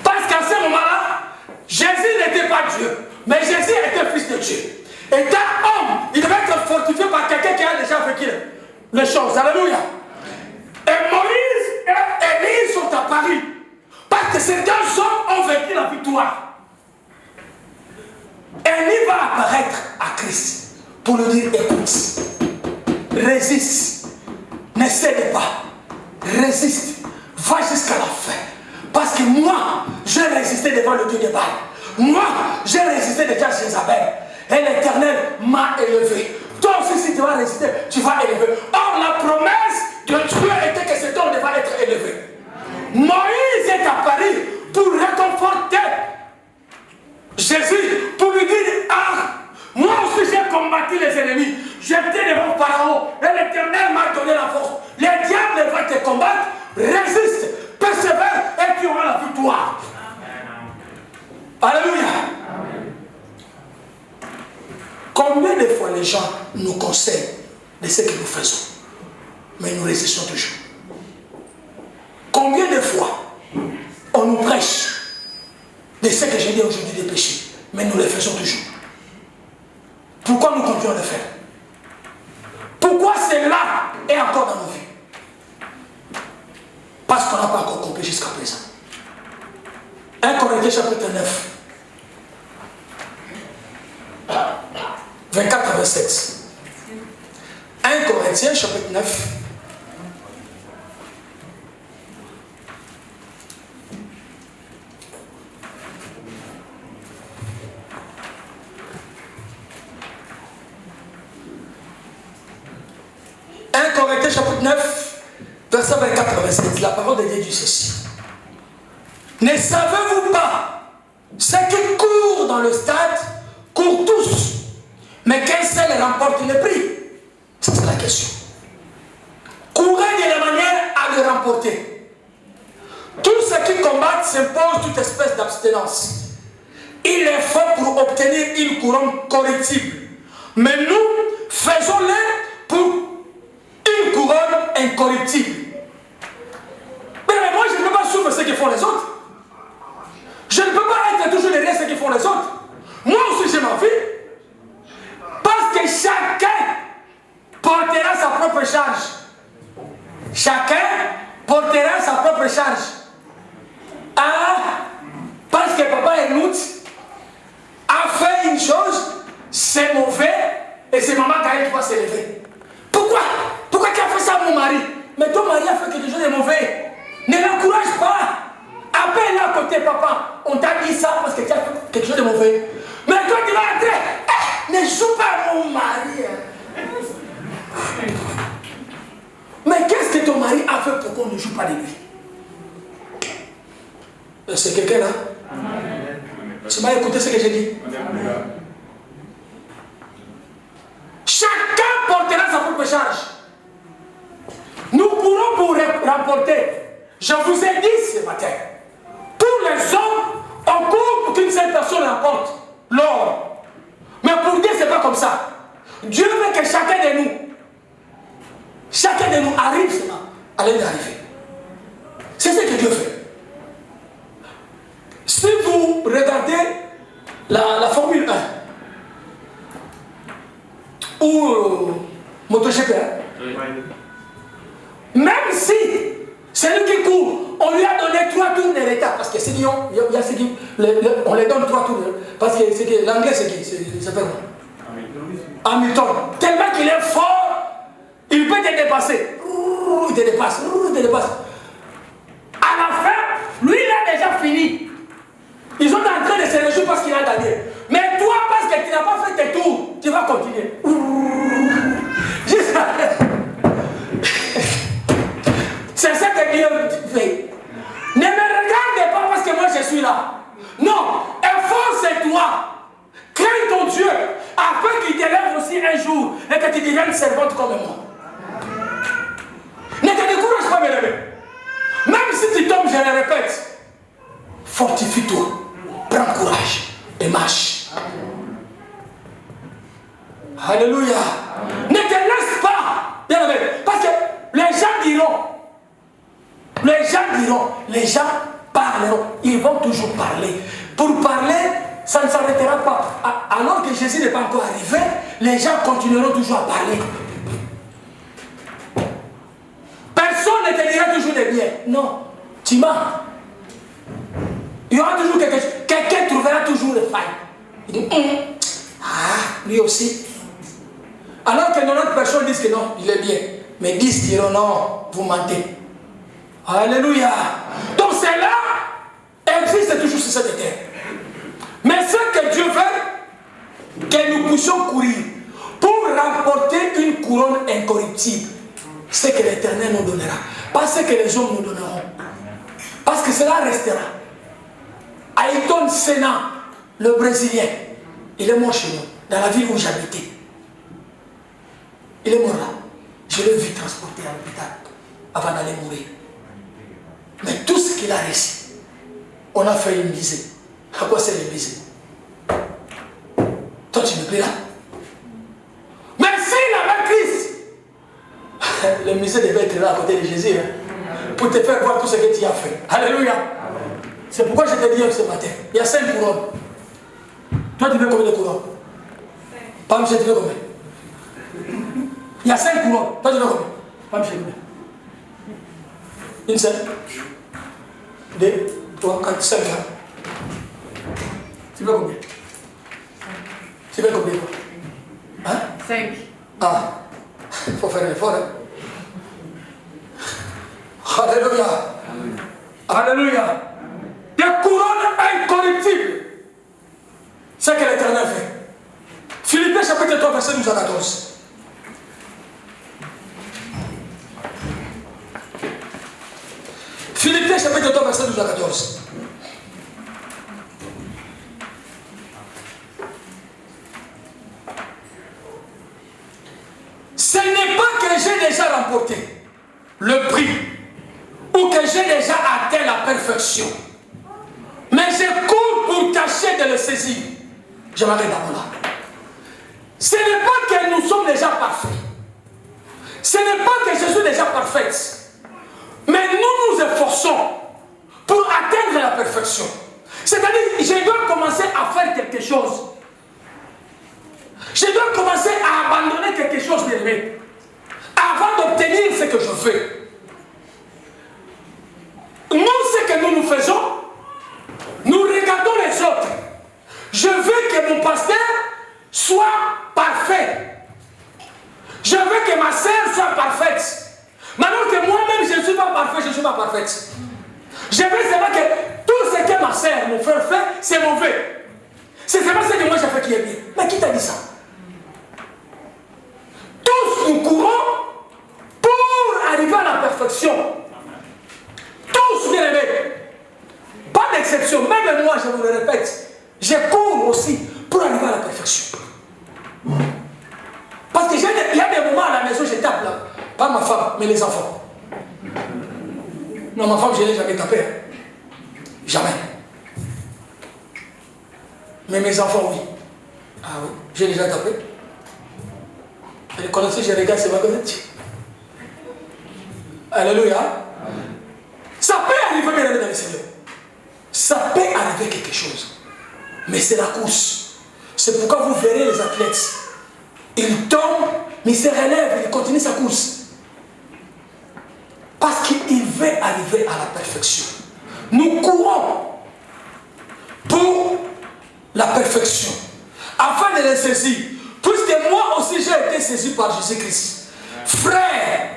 Parce qu'à ce moment-là, Jésus n'était pas Dieu, mais Jésus était fils de Dieu. Étant homme, il devait être fortifié par quelqu'un qui a déjà vécu les choses. Alléluia. Et Moïse et Élie sont apparus. Parce que ces deux hommes ont vécu la victoire. Élie va apparaître à Christ pour lui dire, écoute, résiste, ne cède pas, résiste, va jusqu'à la fin. Parce que moi, j'ai résisté devant le Dieu de Baal. Moi, j'ai résisté devant Jézabel. Et l'Éternel m'a élevé. Toi aussi, si tu vas résister, tu vas élever. Or, la promesse de Dieu était que cet homme devait être élevé. Moïse est apparu pour réconforter Jésus, pour lui dire, ah, moi aussi j'ai combattu les ennemis. J'étais devant Pharaon et l'Éternel m'a donné la force. Les diables vont te combattre, résiste, persévère et tu auras la victoire. Alléluia. Combien de fois les gens nous conseillent de ce que nous faisons, mais nous résistons toujours. Combien de fois on nous prêche de ce que j'ai dit aujourd'hui des péchés, mais nous les faisons toujours. Pourquoi nous continuons à le faire? Pourquoi cela est encore dans nos vies? Parce qu'on n'a pas encore compris jusqu'à présent. 1 Corinthiens chapitre 9. 24 à 27. 1 Corinthiens chapitre 9. Corinthiens chapitre 9, verset 24 à 27. La parole de Dieu dit ceci. Ne savez-vous pas, ceux qui courent dans le stade courent tous, mais qu'un seul remporte le prix? Ça c'est la question. Courez de la manière à le remporter. Tous ceux qui combattent s'imposent toute espèce d'abstinence. Il est fort pour obtenir une couronne correctible. Mais nous faisons-le pour une couronne incorruptible. Mais moi, je ne peux pas suivre ce que font les autres. Je ne peux pas être toujours derrière ce que font les autres. Moi aussi, j'ai ma vie. Parce que chacun portera sa propre charge. Chacun portera sa propre charge. Ah, parce que papa Helmut a fait une chose, c'est mauvais, et c'est maman qui va s'élever. Pourquoi? Pourquoi tu as fait ça à mon mari? Mais ton mari a fait quelque chose de mauvais. Ne l'encourage pas. Appelle-le à côté, papa. On t'a dit ça parce que tu as fait quelque chose de mauvais. Mais toi, tu vas entrer. Ne joue pas à mon mari. Mais qu'est-ce que ton mari a fait pour qu'on ne joue pas de lui? C'est quelqu'un là? Tu m'as écouté ce que j'ai dit? Chacun portera sa propre charge. Nous pourrons vous remporter. Je vous ai dit ce matin, tous les hommes, on court pour qu'une seule personne remporte l'or. Mais pour Dieu, ce n'est pas comme ça. Dieu veut que chacun de nous arrive seulement à l'heure d'arriver. C'est ce que Dieu fait. Si vous regardez la Formule 1 ou MotoGP, même si celui qui court, on lui a donné 3 tours de retard, parce que il y a ceux qui, on les donne 3 tours, parce que l'anglais c'est qui? C'est pas Hamilton. Tellement qu'il est fort, il peut te dépasser. Il te dépasse, il te dépasse. À la fin, lui il a déjà fini. Ils sont en train de se réjouir parce qu'il a gagné. Mais toi, parce que tu n'as pas fait tes tours, tu vas continuer. C'est ça que Dieu fait. Ne me regardez pas parce que moi je suis là. Non, efforce-toi. Crains ton Dieu afin qu'il t'élève aussi un jour et que tu deviennes servante comme moi. Ne te décourage pas, bien-aimé. Même si tu tombes, je le répète, fortifie-toi, prends courage et marche. Alléluia. Ne te laisse pas, bien-aimé, parce que les gens parleront, ils vont toujours parler. Pour parler, ça ne s'arrêtera pas. Alors que Jésus n'est pas encore arrivé, les gens continueront toujours à parler. Personne ne te dira toujours des biens. Non, tu mens. Il y aura toujours quelque chose. Quelqu'un trouvera toujours des failles. Il dit, lui aussi. Alors que 90 personnes disent que non, il est bien. Mais 10 diront non, vous mentez. Alléluia. Donc c'est là, existe toujours sur cette terre. Mais ce que Dieu veut, que nous puissions courir pour remporter une couronne incorruptible. C'est que l'Éternel nous donnera. Pas ce que les hommes nous donneront. Parce que cela restera. Ayrton Senna, le Brésilien, il est mort chez nous, dans la ville où j'habitais. Il est mort là. Je l'ai vu transporter à l'hôpital avant d'aller mourir. Mais tout ce qu'il a réussi, on a fait une misée. À quoi c'est le misée? Toi, tu me plais là? Mais s'il avait Christ, le musée devait être là à côté de Jésus, hein, pour te faire voir tout ce que tu as fait. Alléluia. C'est pourquoi je te dis ce matin, il y a 5 couronnes. Toi, tu veux combien de couronnes? Pas Michel, tu veux combien? Il y a 5 couronnes. Toi, tu veux combien? Pas Michel, combien? Une seule. 2, 3, 4, 5. Tu veux combien? Tu veux combien? Hein? 5. Ah, il faut faire un effort. Hein? Alléluia. Alléluia. Des couronnes incorruptibles. C'est ce que l'Éternel fait. Philippiens chapitre 3, verset 12 à 14. Philippiens chapitre 3, verset 12 à 14. Ce n'est pas que j'ai déjà remporté le prix ou que j'ai déjà atteint la perfection. Mais je cours pour tâcher de le saisir. Je m'arrête d'abord là. Ce n'est pas que nous sommes déjà parfaits. Ce n'est pas que je suis déjà parfaite. Mais nous nous efforçons pour atteindre la perfection. C'est-à-dire, je dois commencer à faire quelque chose. Je dois commencer à abandonner quelque chose d'élevé avant d'obtenir ce que je veux. Nous, ce que nous faisons, nous regardons les autres. Je veux que mon pasteur soit parfait. Je veux que ma sœur soit parfaite. Maintenant que moi-même je ne suis pas parfait, je ne suis pas parfaite. Je veux savoir que tout ce que ma sœur, mon frère fait, c'est mauvais. C'est seulement ce que moi j'ai fait qui est bien. Mais qui t'a dit ça? Tous nous courons pour arriver à la perfection. Tous, bien aimés. Pas d'exception. Même moi, je vous le répète, je cours aussi pour arriver à la perfection. Parce qu'il y a des moments à la maison, je tape là. Pas ma femme, mais les enfants. Non, ma femme, je ne l'ai jamais tapé. Hein. Jamais. Mais mes enfants, oui. Ah oui, j'ai déjà tapé. Et les connaissez, je regarde, c'est ma connaissance. Alléluia. Ça peut arriver, bien aimé dans le Seigneur. Ça peut arriver quelque chose. Mais c'est la course. C'est pourquoi vous verrez les athlètes. Ils tombent, mais ils se relèvent, ils continuent sa course. Parce qu'il veut arriver à la perfection. Nous courons pour la perfection. Afin de les saisir. Puisque moi aussi j'ai été saisi par Jésus-Christ. Frère,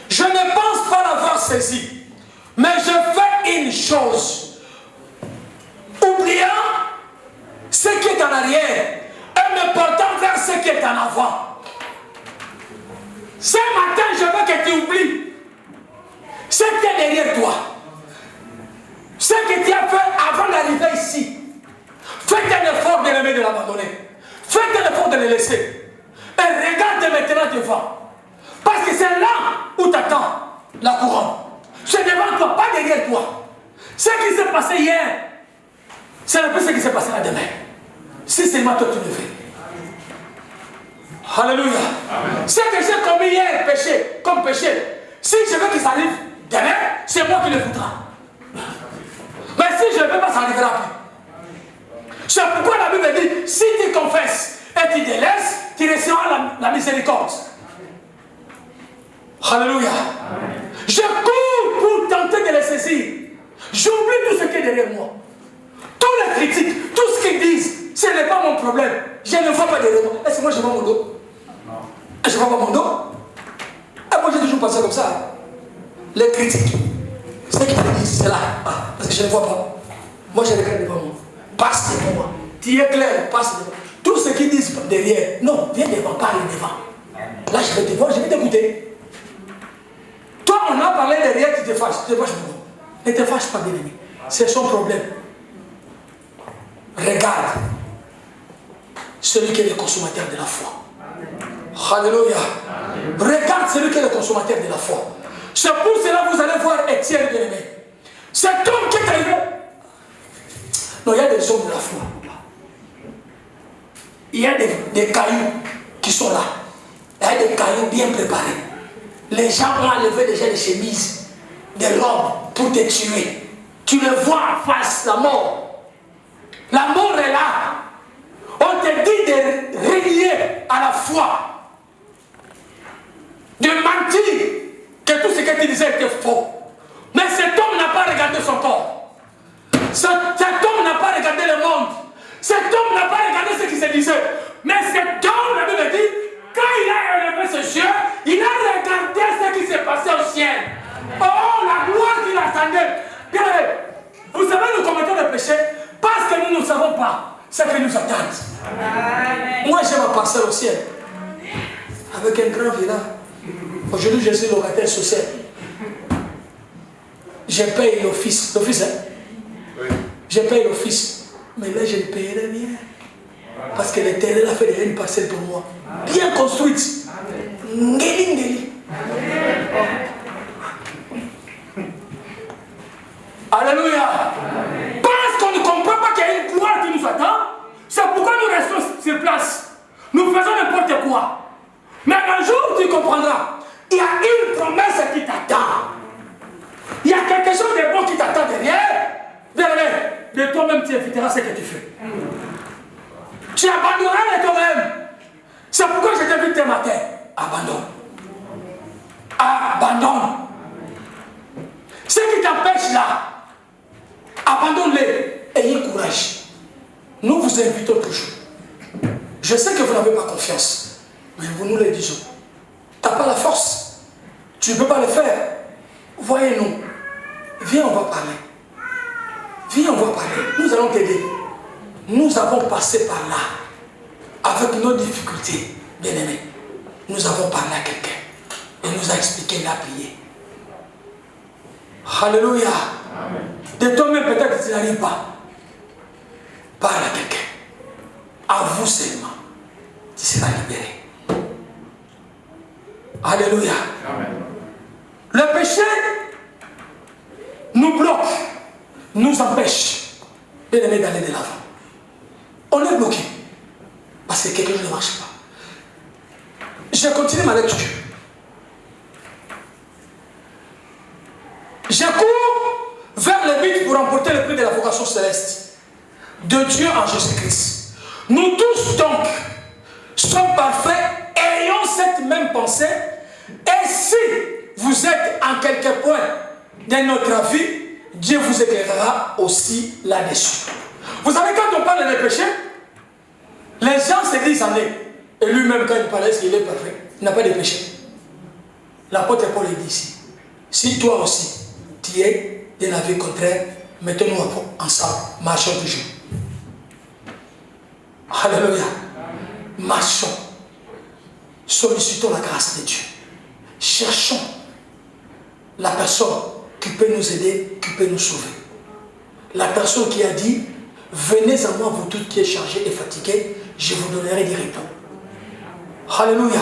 je ne pense pas l'avoir saisi. Mais je fais une chose. Oubliant ce qui est en arrière et me portant vers ce qui est en avant. Ce matin, je veux que tu oublies ce qui est derrière toi. Ce Ce que tu as fait avant d'arriver ici, faites un effort de l'aimer, de l'abandonner. Faites un effort de le laisser. Et regarde maintenant devant. Parce que c'est là où tu attends la couronne. C'est devant toi, pas derrière toi. Ce qui s'est passé hier, c'est un peu ce qui s'est passé demain. Si seulement toi tu le fais. Alléluia. Ce que j'ai commis hier, péché, comme péché, si je veux que ça arrive demain, c'est moi qui le voudra. Mais si je ne le fais pas, ça n'arrivera plus. C'est pourquoi la Bible dit, si tu confesses et tu délaisses, tu recevras la miséricorde. Alléluia. Je cours pour tenter de les saisir. J'oublie tout ce qui est derrière moi. Tous les critiques, tout ce qu'ils disent, ce n'est pas mon problème. Je ne vois pas derrière moi. Est-ce que moi je vois mon dos? Je ne vois pas mon dos. Et moi j'ai toujours pensé comme ça. Les critiques, ce qu'ils disent, c'est là. Ah, parce que je ne vois pas. Moi je regarde devant moi. Passe devant moi. Tu es clair, passe devant. Tout ce qu'ils disent derrière, non, viens devant, parle devant. Là je vais te voir, je vais t'écouter. Toi on a parlé derrière, tu te fâches beaucoup. Ne te fâche pas, bien-aimé. C'est son problème. Regarde celui qui est le consommateur de la foi. Alléluia. Regarde celui qui est le consommateur de la foi. C'est pour cela que vous allez voir Étienne, bien-aimé. Cet homme qui est arrivé. Non, il y a des hommes de la foi. Il y a des cailloux qui sont là. Il y a des cailloux bien préparés. Les gens ont enlevé déjà des chemises, des robes pour te tuer. Tu le vois en face, la mort. La mort est là. On te dit de renier à la foi. De mentir que tout ce que tu disais était faux. Mais cet homme n'a pas regardé son corps. Cet homme n'a pas regardé le monde. Cet homme n'a pas regardé ce qui se disait. Mais cet homme, la Bible dit, quand il a élevé ses yeux, il a regardé ce qui s'est passé au ciel. Oh, la gloire qu'il attendait. Bien, vous savez le commentaire de péché, parce que nous ne savons pas ce qui nous attend. Moi, j'ai ma parcelle au ciel. Avec un grand villa. Aujourd'hui, je suis locataire social. Je paye l'office. L'office, hein? Oui. Je paye l'office. Mais là, je ne payerai rien. Parce que l'Éternel a fait déjà une parcelle pour moi. Bien construite. Ngeli, ngeli. Alléluia. Parce qu'on ne comprend pas qu'il y a une gloire qui nous attend, c'est pourquoi nous restons sur place. Nous faisons n'importe quoi. Mais un jour, tu comprendras. Il y a une promesse qui t'attend. Il y a quelque chose de bon qui t'attend derrière. De toi-même, tu éviteras ce que tu fais. Tu abandonneras de toi-même. C'est pourquoi je t'invite ce matin. Abandonne. Abandonne. Ce qui t'empêche là, abandonne-les. Ayez courage. Nous vous invitons toujours. Je sais que vous n'avez pas confiance, mais vous nous le disons. Tu n'as pas la force. Tu ne peux pas le faire. Voyez-nous. Viens, on va parler. Viens, on va parler. Nous allons t'aider. Nous avons passé par là. Avec nos difficultés, bien-aimés. Nous avons parlé à quelqu'un. Et nous a expliqué, il a prié. Alléluia. Amen. De toi-même, peut-être que tu n'arrives pas. Parle à quelqu'un. À vous seulement. Tu seras libéré. Alléluia. Amen. Le péché nous bloque, nous empêche, bien aimé, d'aller de l'avant. On est bloqué parce que quelque chose ne marche pas. Je continue ma lecture. Je cours vers le but pour remporter le prix de la vocation céleste de Dieu en Jésus-Christ. Nous tous donc sommes parfaits, ayons cette même pensée. Et si vous êtes en quelque point de notre vie, Dieu vous éclairera aussi là-dessus. Vous savez, quand on parle de péché, les gens se disent en est. Et lui-même, quand il parle, est-ce qu'il est parfait? Il n'a pas de péché. L'apôtre Paul dit ici. Si toi aussi, tu es de la vie contraire, mettons-nous ensemble, marchons toujours. Alléluia. Marchons. Sollicitons la grâce de Dieu. Cherchons la personne qui peut nous aider, qui peut nous sauver. la personne qui a dit, venez à moi, vous tous qui êtes chargés et fatigués, je vous donnerai du repos. Alléluia.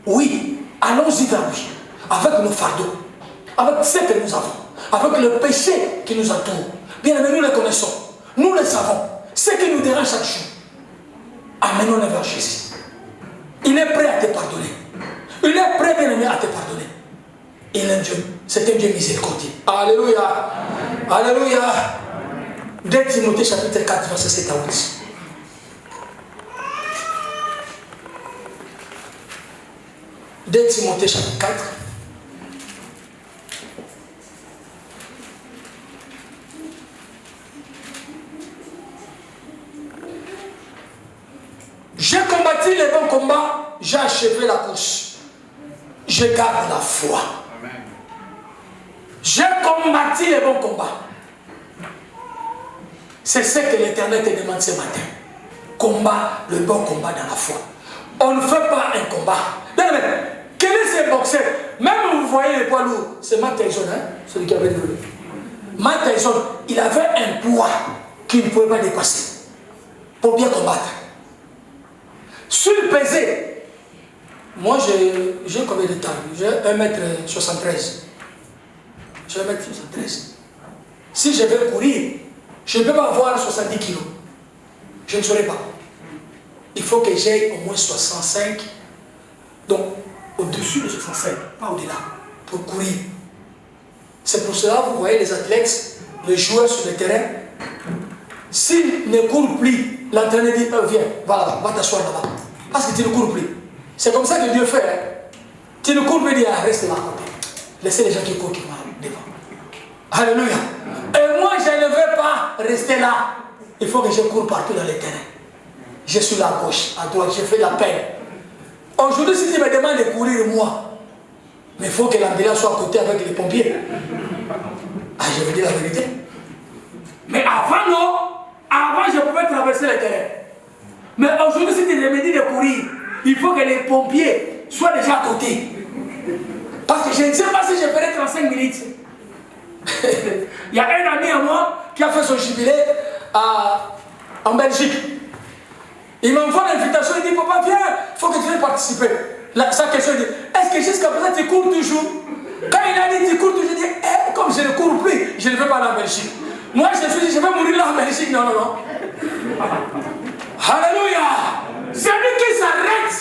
Oui, allons-y vers lui, avec nos fardeaux, avec ce que nous avons, avec le péché qui nous entoure. Bien aimé, nous les connaissons, nous les savons, ce qui nous dérange chaque jour. Amenons-les vers Jésus. Il est prêt à te pardonner. Il est prêt, bien aimé, à te pardonner. Il est Dieu, c'est un Dieu miséricordieux. Alléluia. Alléluia. 2 Timothée chapitre 4, verset 7 à 8. De Timothée chapitre 4. J'ai combattu les bons combats, j'ai achevé la course. Je garde la foi. J'ai combattu les bons combats. C'est ce que l'Éternel te demande ce matin. Combat, le bon combat dans la foi. On ne fait pas un combat. Quel est ce boxeur? Même vous voyez les poids lourds, c'est Mike Tyson, hein? Celui qui avait le levé. Mike Tyson, il avait un poids qu'il ne pouvait pas dépasser pour bien combattre. Sur le pesé, moi j'ai combien de temps? J'ai 1m73. J'ai 1m73. Si je vais courir, je ne peux pas avoir 70 kg. Je ne saurais pas. Il faut que j'aie au moins 65. Donc, au-dessus de 65, pas au-delà, pour courir. C'est pour cela, vous voyez les athlètes, les joueurs sur le terrain, s'ils ne courent plus, l'entraîneur dit, viens, va là-bas, va t'asseoir là-bas. Parce que tu ne cours plus. C'est comme ça que Dieu fait. Hein. Tu ne cours plus, il dit, reste là à côté. Laissez les gens qui courent qui vont devant. Alléluia. Et moi, je ne veux pas rester là. Il faut que je cours partout dans le terrain. Je suis là à gauche, à droite, je fais la peine. Aujourd'hui, si tu me demandes de courir, moi, mais il faut que l'ambulance soit à côté avec les pompiers. Ah, je veux dire la vérité. Mais avant, non. Avant, je pouvais traverser le terrain. Mais aujourd'hui, si tu me dis de courir, il faut que les pompiers soient déjà à côté. Parce que je ne sais pas si je ferai 35 minutes. Il y a un ami à moi qui a fait son jubilé en Belgique. Il m'envoie l'invitation, il dit, papa, viens, il faut que tu viennes participer. Sa question, il dit, est-ce que jusqu'à présent tu cours toujours? Quand il a dit, tu cours toujours, je dis, comme je ne cours plus, je ne veux pas aller en Belgique. Moi, je me suis dit, je vais mourir là en Belgique. Non, non, non. Alléluia. C'est lui qui s'arrête.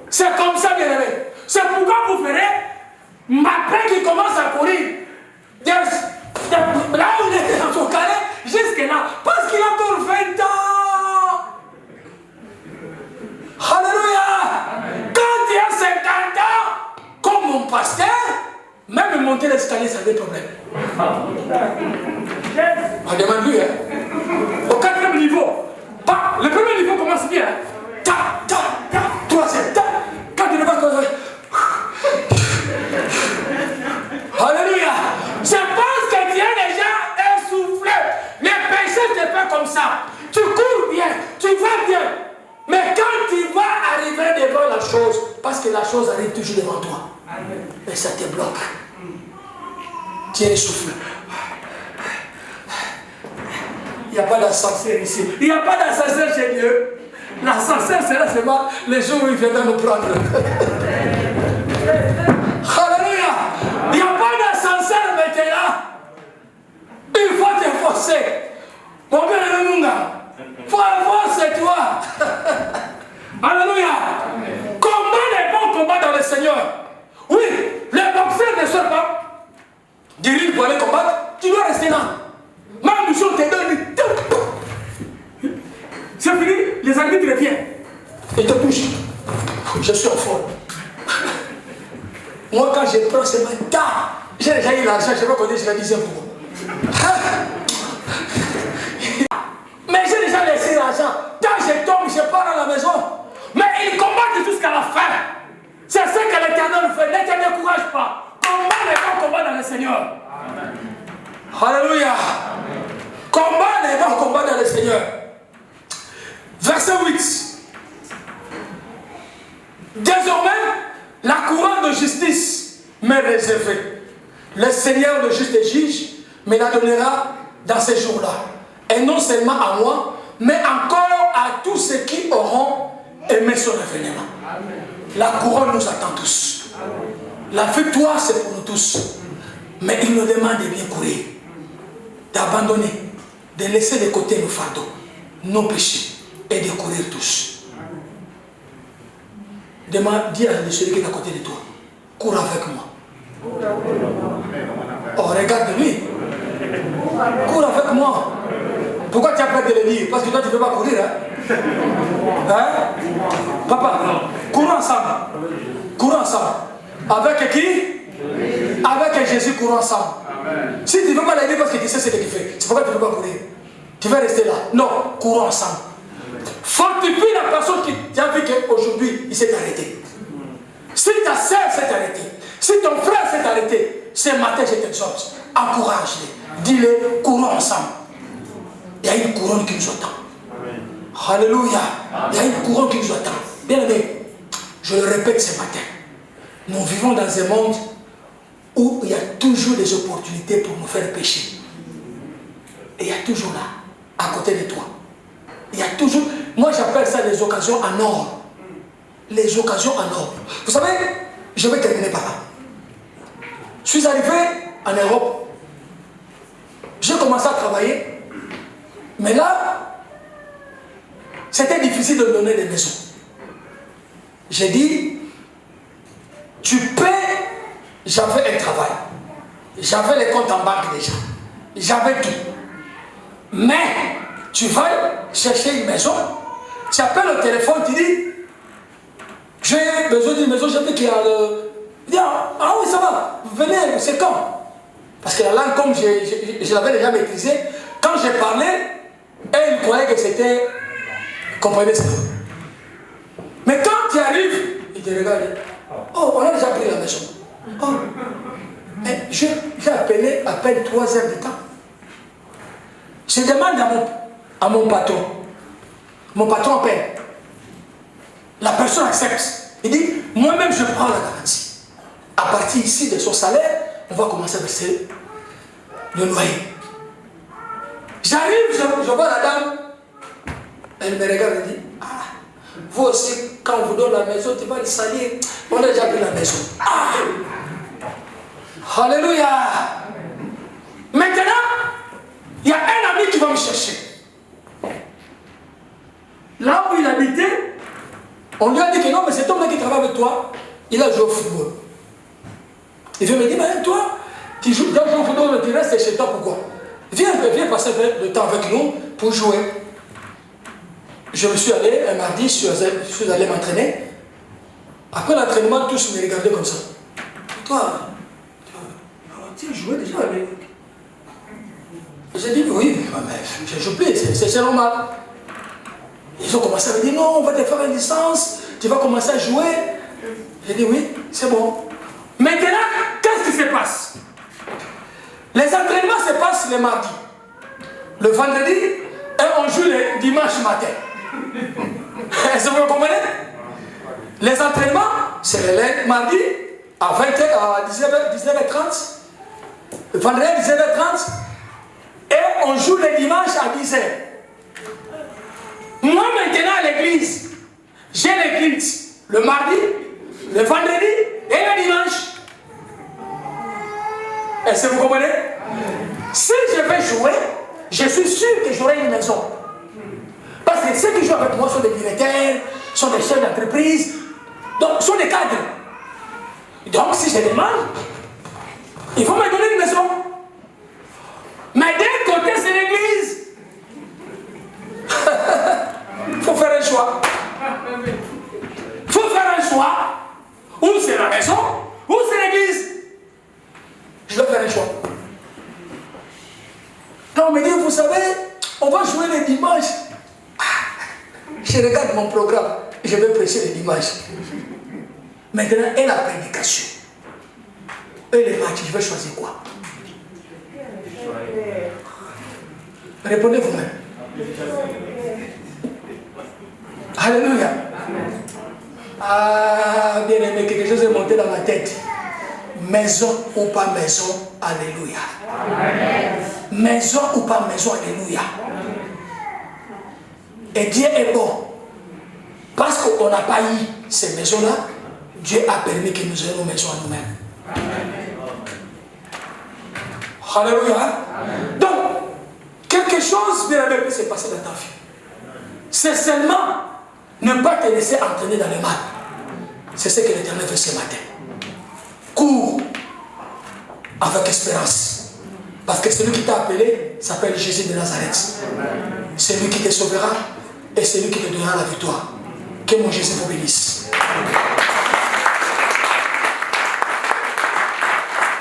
C'est comme ça, bien aimé. C'est pourquoi vous verrez Mbappé qui commence à courir. Là où il était dans son carré, jusque là. Parce qu'il a encore 20 ans. Alléluia. Quand il y a 50 ans, comme mon pasteur, même monter l'escalier, ça a des problèmes. On demande lui, hein. Au 4e niveau. Le premier niveau commence bien. Ta, ta, ta. 3e, ta. Quand il ne va pas. Alléluia. Je pense que tu es déjà essoufflé. Les péchés te font comme ça. Tu cours bien, tu vas bien. Mais quand tu vas arriver devant la chose, parce que la chose arrive toujours devant toi, et ça te bloque. Tu es essoufflé. Il n'y a pas d'ascenseur ici. Il n'y a pas d'ascenseur chez Dieu. L'ascenseur sera seulement les jours où il viendra nous prendre. Alléluia. Il n'y a pas d'ascenseur maintenant. Il faut te forcer. Mon bien aimé Munga, force-toi. Alléluia. Combat les bons combats dans le Seigneur. Oui, les boxeurs ne sont pas dirigés pour aller combattre. Tu dois rester là. Même si on te donne, c'est fini, les arbitres viennent. Ils te touchent. Je suis en forme. Moi, quand je prends ce matin, j'ai déjà eu l'argent, je ne sais pas combien je l'ai dit pour moi. Mais j'ai déjà laissé l'argent. Quand je tombe, je pars à la maison. Mais ils combattent jusqu'à la fin. C'est ce que l'Éternel fait. L'Éternel ne courage pas. Combat les bons combats dans le Seigneur. Alléluia. Combat les bons combats dans le Seigneur. Verset 8. Désormais, la couronne de justice m'est réservée. Le Seigneur, le juste juge, me la donnera dans ces jours-là. Et non seulement à moi, mais encore à tous ceux qui auront aimé son avènement. La couronne nous attend tous. La victoire, c'est pour nous tous. Mais il nous demande de bien courir, d'abandonner, de laisser de côté nos fardeaux, nos péchés, et de courir tous. Dis à celui qui est à côté de toi, cours avec moi. Oh, regarde-lui. Cours avec moi. Pourquoi tu as peur de le dire? Parce que toi, tu ne peux pas courir. Hein? Papa, courons ensemble. Courons ensemble. Avec qui? Avec Jésus, courons ensemble. Si tu ne peux pas le dire parce que tu sais ce que tu fais, c'est pourquoi tu ne peux pas courir. Tu vas rester là. Non, courons ensemble. Fortifie la personne qui a vu qu'aujourd'hui, il s'est arrêté. Si ta soeur s'est arrêtée, si ton frère s'est arrêté, ce matin, je t'exhorte, encourage-les. Dis-le, courons ensemble. Il y a une couronne qui nous attend. Alléluia. Il y a une couronne qui nous attend. Bien aimé, je le répète ce matin. Nous vivons dans un monde où il y a toujours des opportunités pour nous faire pécher. Et il y a toujours là, à côté de toi. Il y a toujours, moi j'appelle ça les occasions en or. Les occasions en or. Vous savez, je vais terminer par là. Je suis arrivé en Europe. J'ai commencé à travailler. Mais là, c'était difficile de me donner des maisons. J'ai dit, tu paies, j'avais un travail. J'avais les comptes en banque déjà. J'avais tout. Mais, tu vas chercher une maison, tu appelles au téléphone, tu dis, j'ai besoin d'une maison, j'ai vu qu'il y a le... Il dit, ah oui, ça va, venez, c'est quand? Parce que la langue, comme je l'avais déjà maîtrisée, quand j'ai parlé, elle croyait que c'était... Comprenez ça? Mais quand tu arrives, il te regarde. Oh, on a déjà pris la maison. Oh. Mais j'ai appelé à peine 3 heures de temps. Je demande à mon patron. Mon patron appelle. La personne accepte. Il dit, moi-même je prends la garantie. À partir ici de son salaire, on va commencer à verser le loyer. J'arrive, je vois la dame. Elle me regarde et dit, ah, vous aussi, quand on vous donne la maison, tu vas le salir. On a déjà pris la maison. Ah! Alléluia! Maintenant, il y a un ami qui va me chercher. Là où il habitait, on lui a dit que non, mais cet homme-là qui travaille avec toi, il a joué au football. Il vient me dire, mais toi, tu joues au football, tu restes chez toi, pourquoi? Viens passer le temps avec nous pour jouer. Je me suis allé, un mardi, je suis allé m'entraîner. Après l'entraînement, tous me regardaient comme ça. Toi, tu jouais déjà avec... J'ai dit, oui, mais je joue plus, c'est normal. Ils ont commencé à me dire, non, on va te faire une licence, tu vas commencer à jouer. J'ai dit, oui, c'est bon. Maintenant, qu'est-ce qui se passe? Les entraînements se passent le mardi. Le vendredi, et on joue le dimanche matin. Est-ce que vous comprenez? Les entraînements, c'est le mardi à 20h, à 19h30. Le vendredi à 19h30. Et on joue le dimanche à 10h. Moi maintenant à l'église, j'ai l'église le mardi, le vendredi et le dimanche. Est-ce que vous comprenez? Si je vais jouer, je suis sûr que j'aurai une maison. Parce que ceux qui jouent avec moi sont des directeurs, sont des chefs d'entreprise, donc sont des cadres. Donc si je demande, il faut me donner une maison. Mais d'un côté c'est l'église. Il faut faire un choix. Il faut faire un choix. Ou c'est la maison, ou c'est l'église. Je dois faire un choix. Quand on me dit, vous savez, on va jouer le dimanche. Je regarde mon programme, je vais prêcher le dimanche. Maintenant, et la prédication. Et les matchs, je vais choisir quoi? Répondez vous-même. Alléluia. Ah, bien aimé, quelque chose est monté dans ma tête. Maison ou pas maison, alléluia. Amen. Maison ou pas maison, alléluia. Et Dieu est bon. Parce qu'on n'a pas eu ces maisons-là, Dieu a permis que nous ayons nos maisons à nous-mêmes. Alléluia. Donc, quelque chose bien aimé peut se passer dans ta vie. C'est seulement ne pas te laisser entraîner dans le mal. C'est ce que l'Éternel fait ce matin. Cours avec espérance. Parce que celui qui t'a appelé s'appelle Jésus de Nazareth. C'est lui qui te sauvera et c'est lui qui te donnera la victoire. Que mon Jésus vous bénisse.